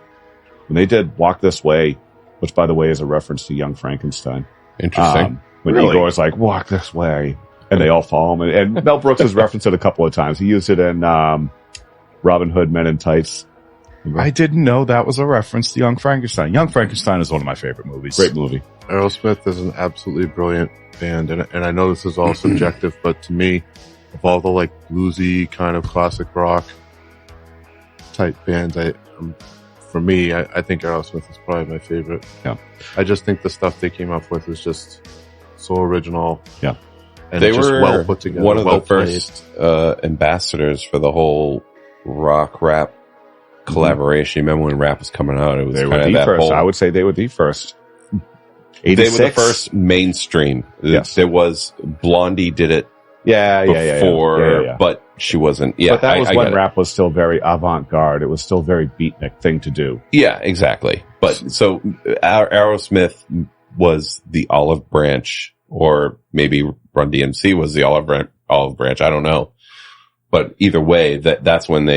When they did Walk This Way, which by the way is a reference to Young Frankenstein. Interesting. When Really? Igor is like, walk this way. And they all follow him. And Mel Brooks has referenced it a couple of times. He used it in Robin Hood Men in Tights. I didn't know that was a reference to Young Frankenstein. Young Frankenstein is one of my favorite movies. Great movie. Aerosmith is an absolutely brilliant band, and I know this is all subjective, but to me, of all the like bluesy kind of classic rock type bands, for me, I think Aerosmith is probably my favorite. Yeah. I just think the stuff they came up with is just so original. Yeah. And They just were well put together. one of well the first ambassadors for the whole rock rap collaboration. You remember when rap was coming out? It was They were kind of the that first. whole. I would say they were the first. They were the 86? first mainstream. Yes. There was Blondie did it Yeah. before, but she wasn't. Yeah, but that was I when get it. rap was still very avant-garde. It was still very beatnik thing to do. Yeah, exactly. But so Aerosmith was the olive branch, or maybe Run DMC was the olive branch. I don't know. But either way, that's when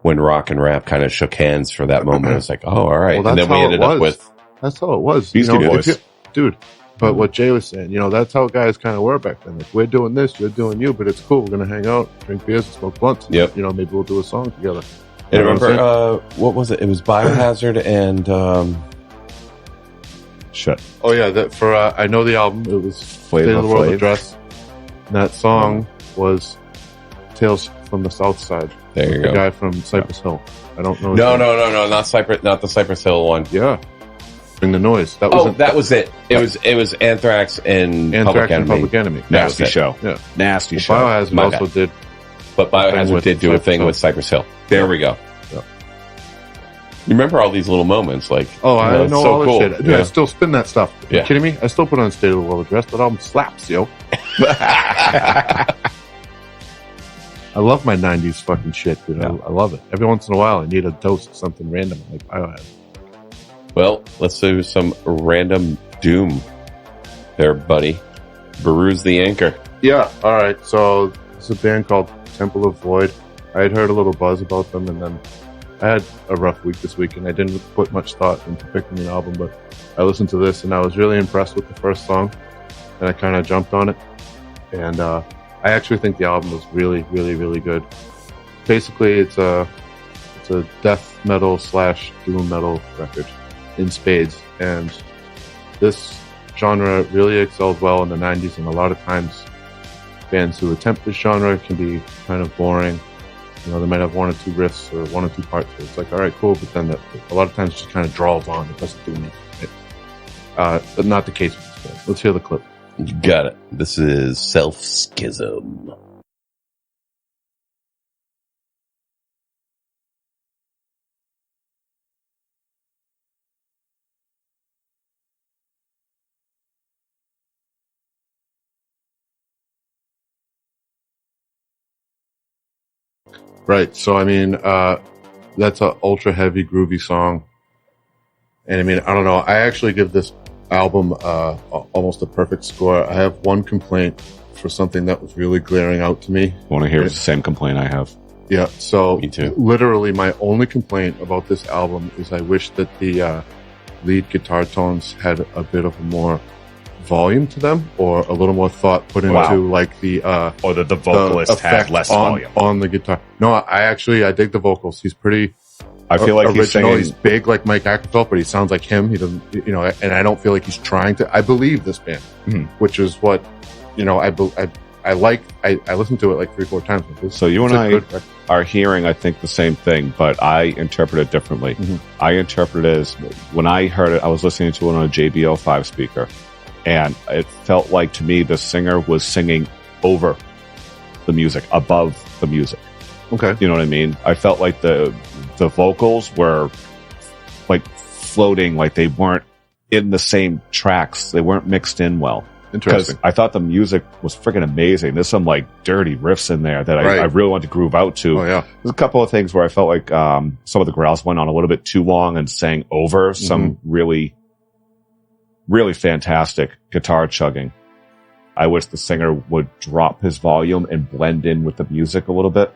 rock and rap kind of shook hands for that moment. It's like, oh, all right. Well, and then we ended up with That's how it was. Beastie Boys. Dude. But what Jay was saying, that's how guys kind of were back then. Like, we're doing this, you're doing you, but it's cool. We're going to hang out, drink beers, and smoke blunts. Yep. Maybe we'll do a song together. And remember, what was it? It was Biohazard and Shit. Oh, yeah. I know the album. It was Flavor State of the World Flav. Address. And that song was Tales from the South Side. there you The go. guy from Cypress Hill. I don't know. his No, name. not the Cypress Hill one. Yeah. Bring the Noise. That Oh, wasn't that was it. It was Anthrax and Public Anthrax and Enemy. Public Enemy. Nasty it. show. Yeah. Nasty show. Biohazard My also bad. did. But thing Biohazard with did do a Cypress thing Hill. with Cypress Hill. There we go. Yeah. You remember all these little moments, like I it's know so all cool. this shit. Dude, Yeah. I still spin that stuff. Are you Yeah. kidding me? I still put on State of the World Address. That album slaps, yo. I love my 90s fucking shit, dude. Yeah. I love it. Every once in a while, I need a dose of something random like Biohazard. Well, let's do some random doom there, buddy. Baru's the anchor. Yeah, all right. So it's a band called Temple of Void. I had heard a little buzz about them, and then I had a rough week this week, and I didn't put much thought into picking an album, but I listened to this, and I was really impressed with the first song, and I kind of jumped on it. And I actually think the album is really, really, really good. Basically, it's a death metal / doom metal record in spades, and this genre really excelled well in the 90s, and a lot of times bands who attempt this genre can be kind of boring. They might have one or two riffs or one or two parts where it's like, all right, cool, but then a lot of times it just kind of draws on. It doesn't do anything. But not the case with this band. Let's hear the clip. You got it. This is Self Schism. Right. So, I mean, that's an ultra heavy, groovy song. And I mean, I don't know. I actually give this album almost a perfect score. I have one complaint for something that was really glaring out to me. Want to hear the same complaint I have? Yeah. So, Me too. literally, my only complaint about this album is I wish that the lead guitar tones had a bit of more volume to them, or a little more thought put into like the Or the the vocalist had effect less on, volume. on the guitar. No, I dig the vocals. He's pretty I feel like he's original. singing. He's big like Mike Ackerfeld, but he sounds like him. He doesn't, and I don't feel like he's trying to. I believe this band, which is what, I like. I listened to it like 3-4 times. So you and It's a I good record. are hearing, I think, the same thing, but I interpret it differently. Mhm. I interpret it as, when I heard it, I was listening to it on a JBL 5 speaker, and it felt like to me the singer was singing over the music, above the music. Okay. You know what I mean? I felt like the vocals were like floating, like they weren't in the same tracks. They weren't mixed in well. Because Interesting. I thought the music was freaking amazing. There's some like dirty riffs in there that Right. I really wanted to groove out to. Oh yeah. There's a couple of things where I felt like some of the growls went on a little bit too long and sang over some really, really fantastic guitar chugging. I wish the singer would drop his volume and blend in with the music a little bit.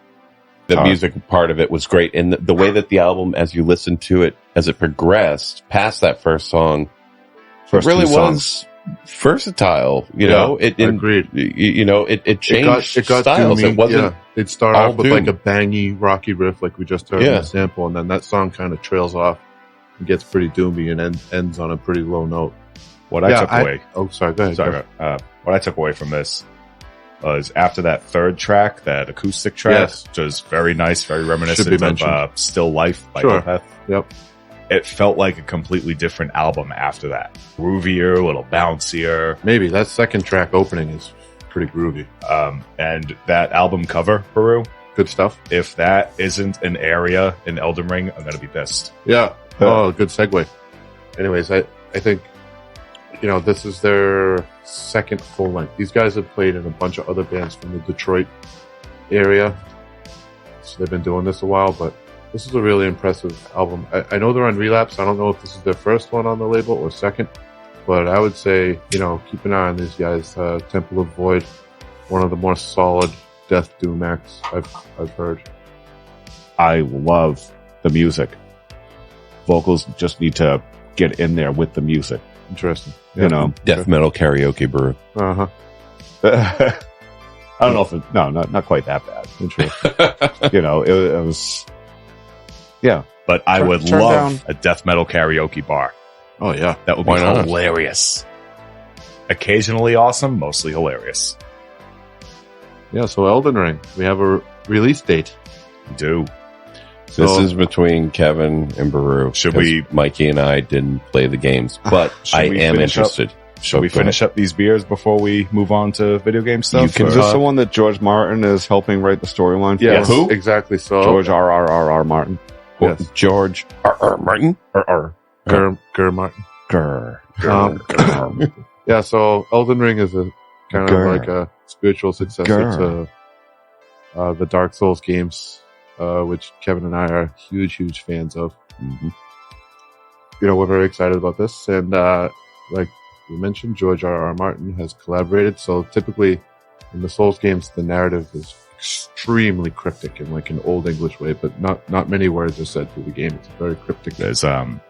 The music part of it was great. And the way that the album, as you listen to it, as it progressed past that first song, First it really two songs. was versatile. You Yeah, know, it agreed. it changed It got styles. doomy. It wasn't. It'd start all off with doom. like a bangy, rocky riff, like we just heard in Yeah. the sample, and then that song kind of trails off and gets pretty doomy and ends on a pretty low note. What I took away. Oh, sorry. Go ahead. Sorry, what I took away from this was after that third track, that acoustic track, Yes. which was very nice, very Should be reminiscent mentioned. of Still Life by Sure. Opeth. Yep. It felt like a completely different album after that. Groovier, a little bouncier. Maybe that second track opening is pretty groovy. And that album cover, Peru, Good stuff. If that isn't an area in Elden Ring, I'm going to be pissed. Yeah. Oh, good segue. Anyways, I think, this is their second full length. These guys have played in a bunch of other bands from the Detroit area. So they've been doing this a while, but this is a really impressive album. I know they're on Relapse. I don't know if this is their first one on the label or second, but I would say, keep an eye on these guys. Temple of Void, one of the more solid death doom acts I've heard. I love the music. Vocals just need to get in there with the music. Interesting. Death metal karaoke brew. Uh-huh. I don't know if not quite that bad. Interesting. It was, yeah. But I would turn love down- a death metal karaoke bar. Oh, yeah. That would be Why not? hilarious. Occasionally awesome, mostly hilarious. Yeah, so Elden Ring. We have a release date. We do. This So- is between Kevin and Baru. Should 'cause we- Mikey and I didn't play the games, but Should I we am finish up? interested. Should we Go ahead. finish up these beers before we move on to video game stuff? You can Is this the one that George Martin is helping write the storyline for? Yes, Who? exactly. So George R. Martin. Yes. George Martin? Ger Martin. Yeah, so Elden Ring is a kind of like a spiritual successor to the Dark Souls games, which Kevin and I are huge fans of. Mm-hmm. We're very excited about this, and like we mentioned, George R. Martin has collaborated. So typically in the Souls games, the narrative is extremely cryptic in like an old English way, but not many words are said through the game. It's a very cryptic, There's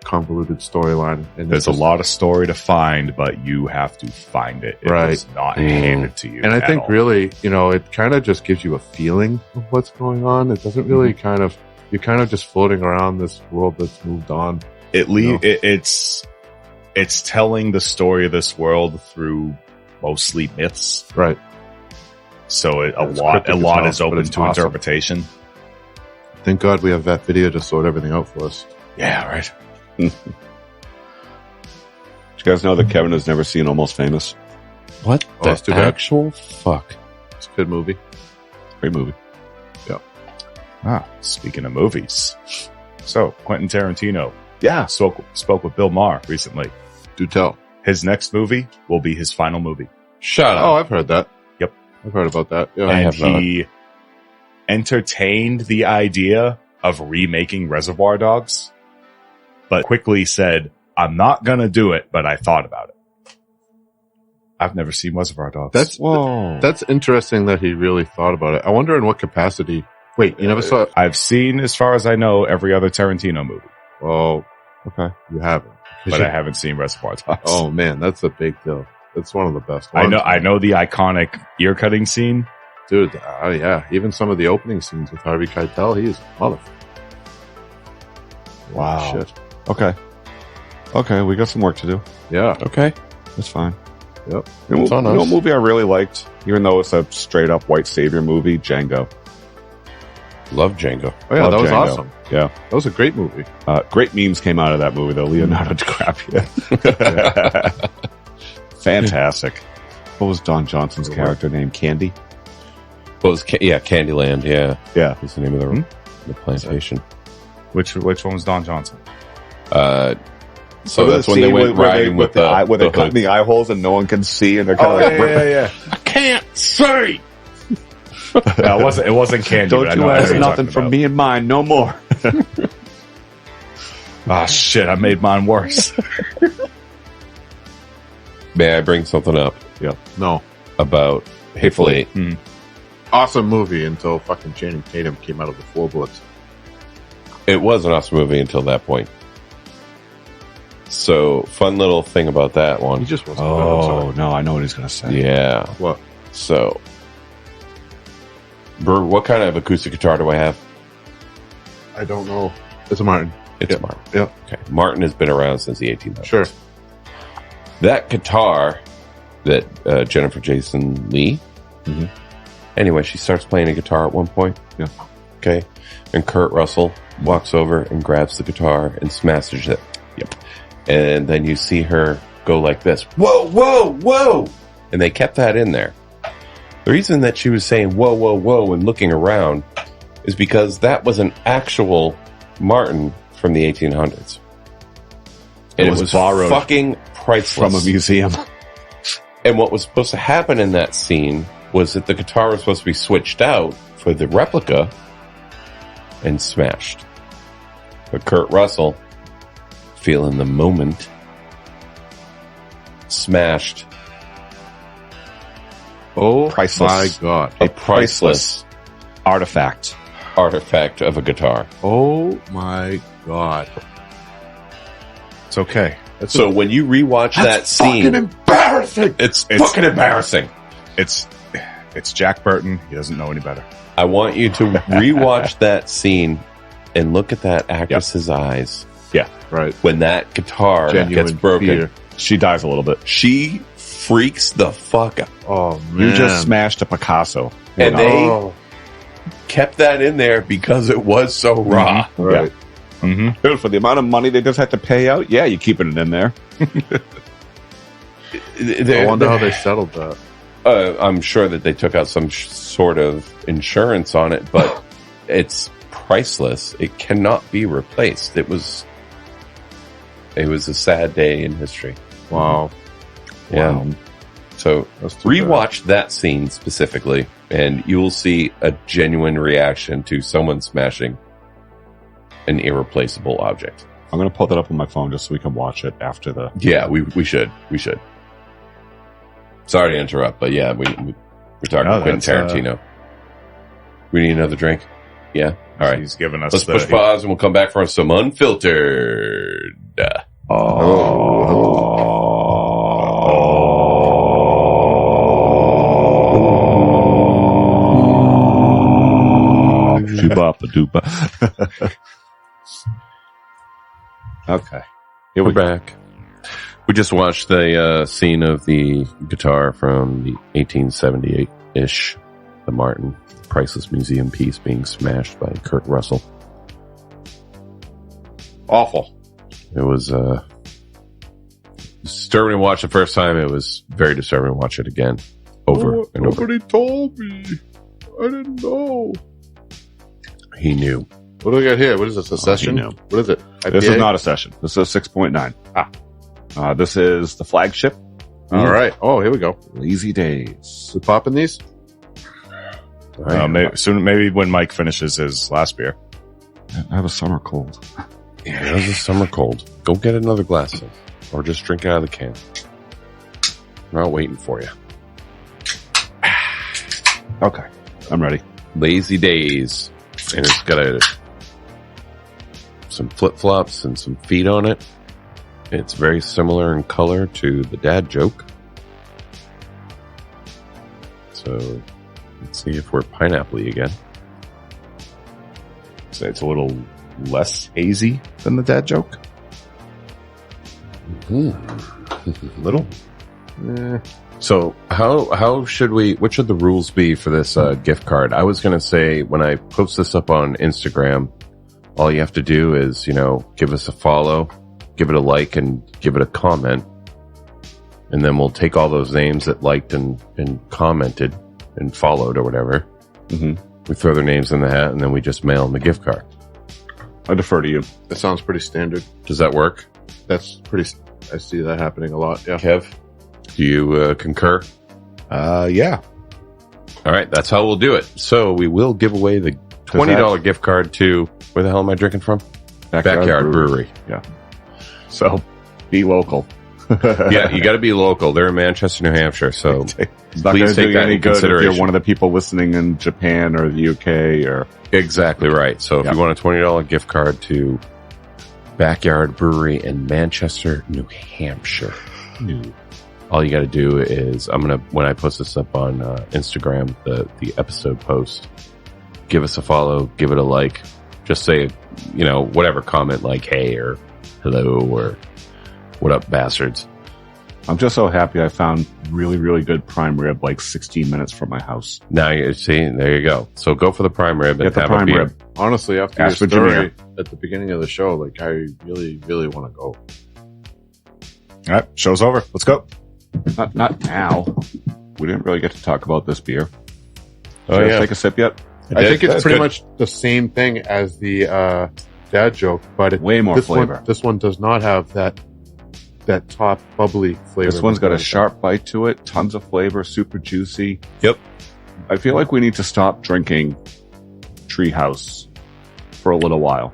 convoluted storyline, and there's a lot of story to find, but you have to find it. Right. It's not handed to you. And I at think all. really, it kind of just gives you a feeling of what's going on. It doesn't really you're kind of just floating around this world that's moved on. It's telling the story of this world through mostly myths. Right. So a It's lot cryptic as hell, is but open it's to awesome. interpretation. Thank God we have that video to sort everything out for us. Yeah, right. Did you guys know that Kevin has never seen Almost Famous? What Oh, that's too the bad. actual fuck? It's a good movie. Great movie. Speaking of movies, so Quentin Tarantino, Yeah. spoke with Bill Maher recently. Do tell. His next movie will be his final movie, Shut Oh, up. I've heard that. Yep. I've heard about that. Yeah. I and have not. he entertained the idea of remaking Reservoir Dogs, but quickly said, "I'm not gonna do it," but I thought about it. I've never seen Reservoir Dogs. That's interesting that he really thought about it. I wonder in what capacity. Wait, you never saw it? I've seen, as far as I know, every other Tarantino movie, Oh, Okay. you haven't. but I haven't seen Reservoir Dogs. Oh man, that's a big deal. That's one of the best I ones. know the iconic ear cutting scene. Dude, yeah. Even some of the opening scenes with Harvey Keitel, he is a motherfucker. Wow. Shit. Okay, we got some work to do. Yeah. Okay. That's fine. Yep. It's on You know us. a movie I really liked, even though it's a straight up white savior movie? Django. Love Django. Oh yeah, Love that was Django. awesome. Yeah. That was a great movie. Great memes came out of that movie, though. Leonardo DiCaprio. Fantastic. What was Don Johnson's character name? Candy? Well, it was Candyland. Yeah. Yeah. Is the name of the plantation. Which one was Don Johnson? So that's when they went riding with the eye, where they the cut hood. the eye holes and no one can see, and they're kind of like, yeah. I can't see. No, it wasn't Candy. "Don't but I you know what ask you're nothing talking from about. me and mine, no more." Ah, shit! I made mine worse. May I bring something up No. about Hateful Eight? Awesome movie until fucking Channing Tatum came out of the floorboards. It was an awesome movie until that point. So, fun little thing about that He one. just wasn't Oh, no, I know what he's going to say. Yeah. What? So, Brew, what kind of acoustic guitar do I have? I don't know. It's a Martin. It's Yeah. Martin. Yeah. Okay. Martin has been around since the 1800s. Sure. That guitar that Jennifer Jason Leigh. Mhm. Anyway, she starts playing a guitar at one point. Yeah. Okay. And Kurt Russell walks over and grabs the guitar and smashes it. Yep. And then you see her go like this. Whoa, whoa, whoa. And they kept that in there. The reason that she was saying whoa, whoa, whoa and looking around is because that was an actual Martin from the 1800s. And it was borrowed fucking priceless. from a museum. And what was supposed to happen in that scene was that the guitar was supposed to be switched out for the replica and smashed. But Kurt Russell, feeling the moment, smashed Priceless. my God. a priceless Artifact. artifact of a guitar. Oh my God. It's okay. So when you rewatch that scene, Embarrassing. it's fucking embarrassing. It's Jack Burton. He doesn't know any better. I want you to rewatch that scene and look at that actress's eyes Right. when that guitar Genuine gets broken. fear. She dies a little bit. She freaks the fuck out. Oh, man. You just smashed a Picasso. And they Oh, kept that in there because it was so raw. right. Mm-hmm. Dude, for the amount of money they just had to pay out, yeah, you're keeping it in there. I wonder how they settled that. I'm sure that they took out some sort of insurance on it, but it's priceless. It cannot be replaced. It was a sad day in history. Wow. Yeah. Wow. So That's too bad. rewatch that scene specifically, and you will see a genuine reaction to someone smashing an irreplaceable object. I'm going to pull that up on my phone just so we can watch it after the... Yeah, we should. Sorry to interrupt, but yeah, we're talking No, Quentin that's, Tarantino. We need another drink? Yeah? All right. He's given us Let's push pause and we'll come back for some unfiltered. Dooba. Okay. Here We're we go. back. We just watched the scene of the guitar from the 1878-ish, the Martin Priceless Museum piece being smashed by Kurt Russell. Awful. It was disturbing to watch the first time. It was very disturbing to watch it again, over and over. Nobody told me. I didn't know. He knew. What do we got here? What is this? A session? know. What is it? This IPA? is not a session. This is a 6.9. This is the flagship. All right. Oh, here we go. Lazy Days. We popping these? Maybe when Mike finishes his last beer. I have a summer cold. Yeah, it was a summer cold. Go get another glass of, or just drink out of the can. I'm not waiting for you. Okay. I'm ready. Lazy Days, and it's got some flip-flops and some feet on it. It's very similar in color to the dad joke. So let's see if we're pineapple-y again. So it's a little less hazy than the dad joke. Little. So how should we, what should the rules be for this gift card? I was going to say when I post this up on Instagram, all you have to do is, give us a follow, give it a like, and give it a comment. And then we'll take all those names that liked and commented and followed or whatever. Mm-hmm. We throw their names in the hat and then we just mail them the gift card. I defer to you. That sounds pretty standard. Does that work? That's pretty. I see that happening a lot. Yeah. Kev, do you concur? Yeah. All right, that's how we'll do it. So we will give away the $20 gift card to, where the hell am I drinking from? Backyard Brewery. Yeah. So, be local. Yeah, you got to be local. They're in Manchester, New Hampshire. So It's not please going to take do you that any in good if consideration. you're one of the people listening in Japan or the UK or... Exactly right. So if you want a $20 gift card to Backyard Brewery in Manchester, New Hampshire, all you got to do is when I post this up on Instagram, the episode post, give us a follow, give it a like, just say, whatever comment like, hey, or hello, or what up, bastards. I'm just so happy I found really, really good prime rib like 16 minutes from my house. Now you see, there you go. So go for the prime rib and Get the have prime a beer. rib. Honestly, after Ask your for story Junior. at the beginning of the show, like I really, really want to go. All right. Show's over. Let's go. Not now. We didn't really get to talk about this beer. Oh Did you guys yeah, take a sip yet? I think it's That's pretty good. much the same thing as the dad joke, but Way more flavor. This one does not have that top bubbly flavor. This one's got a sharp bite to it, tons of flavor, super juicy. Yep. I feel like we need to stop drinking Treehouse for a little while.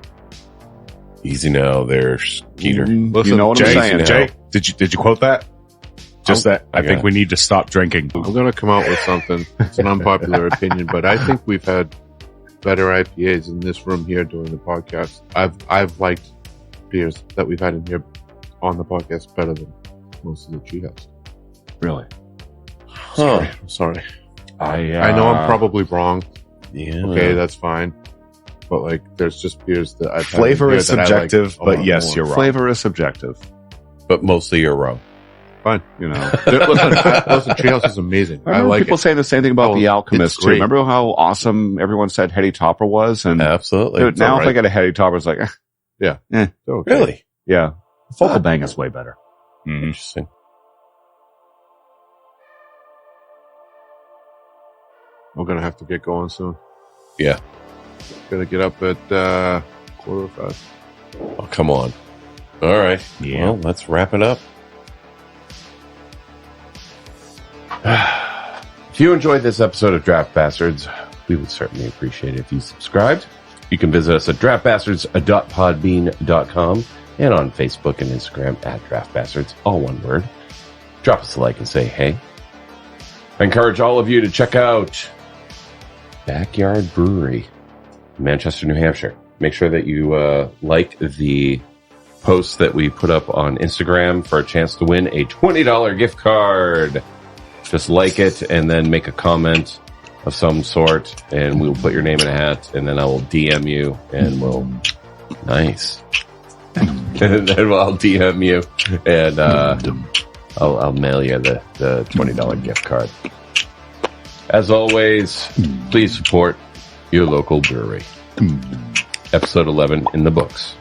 Easy now, there, Skeeter. You know what I'm saying? Jay, did you quote that? Just that. I think we need to stop drinking. I'm going to come out with something. It's an unpopular opinion, but I think we've had better IPAs in this room here during the podcast. I've liked beers that we've had in here on the podcast better than most of the Treehouse. Really? Sorry. I know I'm probably wrong. Yeah. Okay, that's fine. But like, there's just beers that I've had Flavor in is here that I like subjective, a but lot yes, more. you're wrong. Flavor is subjective. But mostly you're wrong. Fine. You know, Listen, Treehouse is amazing. I I remember like people it. saying the same thing about Oh, the it's Alchemist too. great. Remember how awesome everyone said Heady Topper was? And Absolutely. dude, now all if I right. get a Heady Topper, it's like, Okay. Really? yeah, Focal Bang is way better. Mhm. Interesting. We're going to have to get going soon. Yeah. Got to get up at 4:05. Oh, come on. All right. Yeah. Well, let's wrap it up. If you enjoyed this episode of Draft Bastards, we would certainly appreciate it if you subscribed. You can visit us at draftbastards.podbean.com and on Facebook and Instagram at Draft Bastards, all one word. Drop us a like and say hey. I encourage all of you to check out Backyard Brewery, Manchester, New Hampshire. Make sure that you like the post that we put up on Instagram for a chance to win a $20 gift card. Just like it and then make a comment of some sort, and we'll put your name in a hat, and then I will DM you, and we'll nice. And then I'll DM you, and I'll mail you the $20 gift card. As always, please support your local brewery. Episode 11 in the books.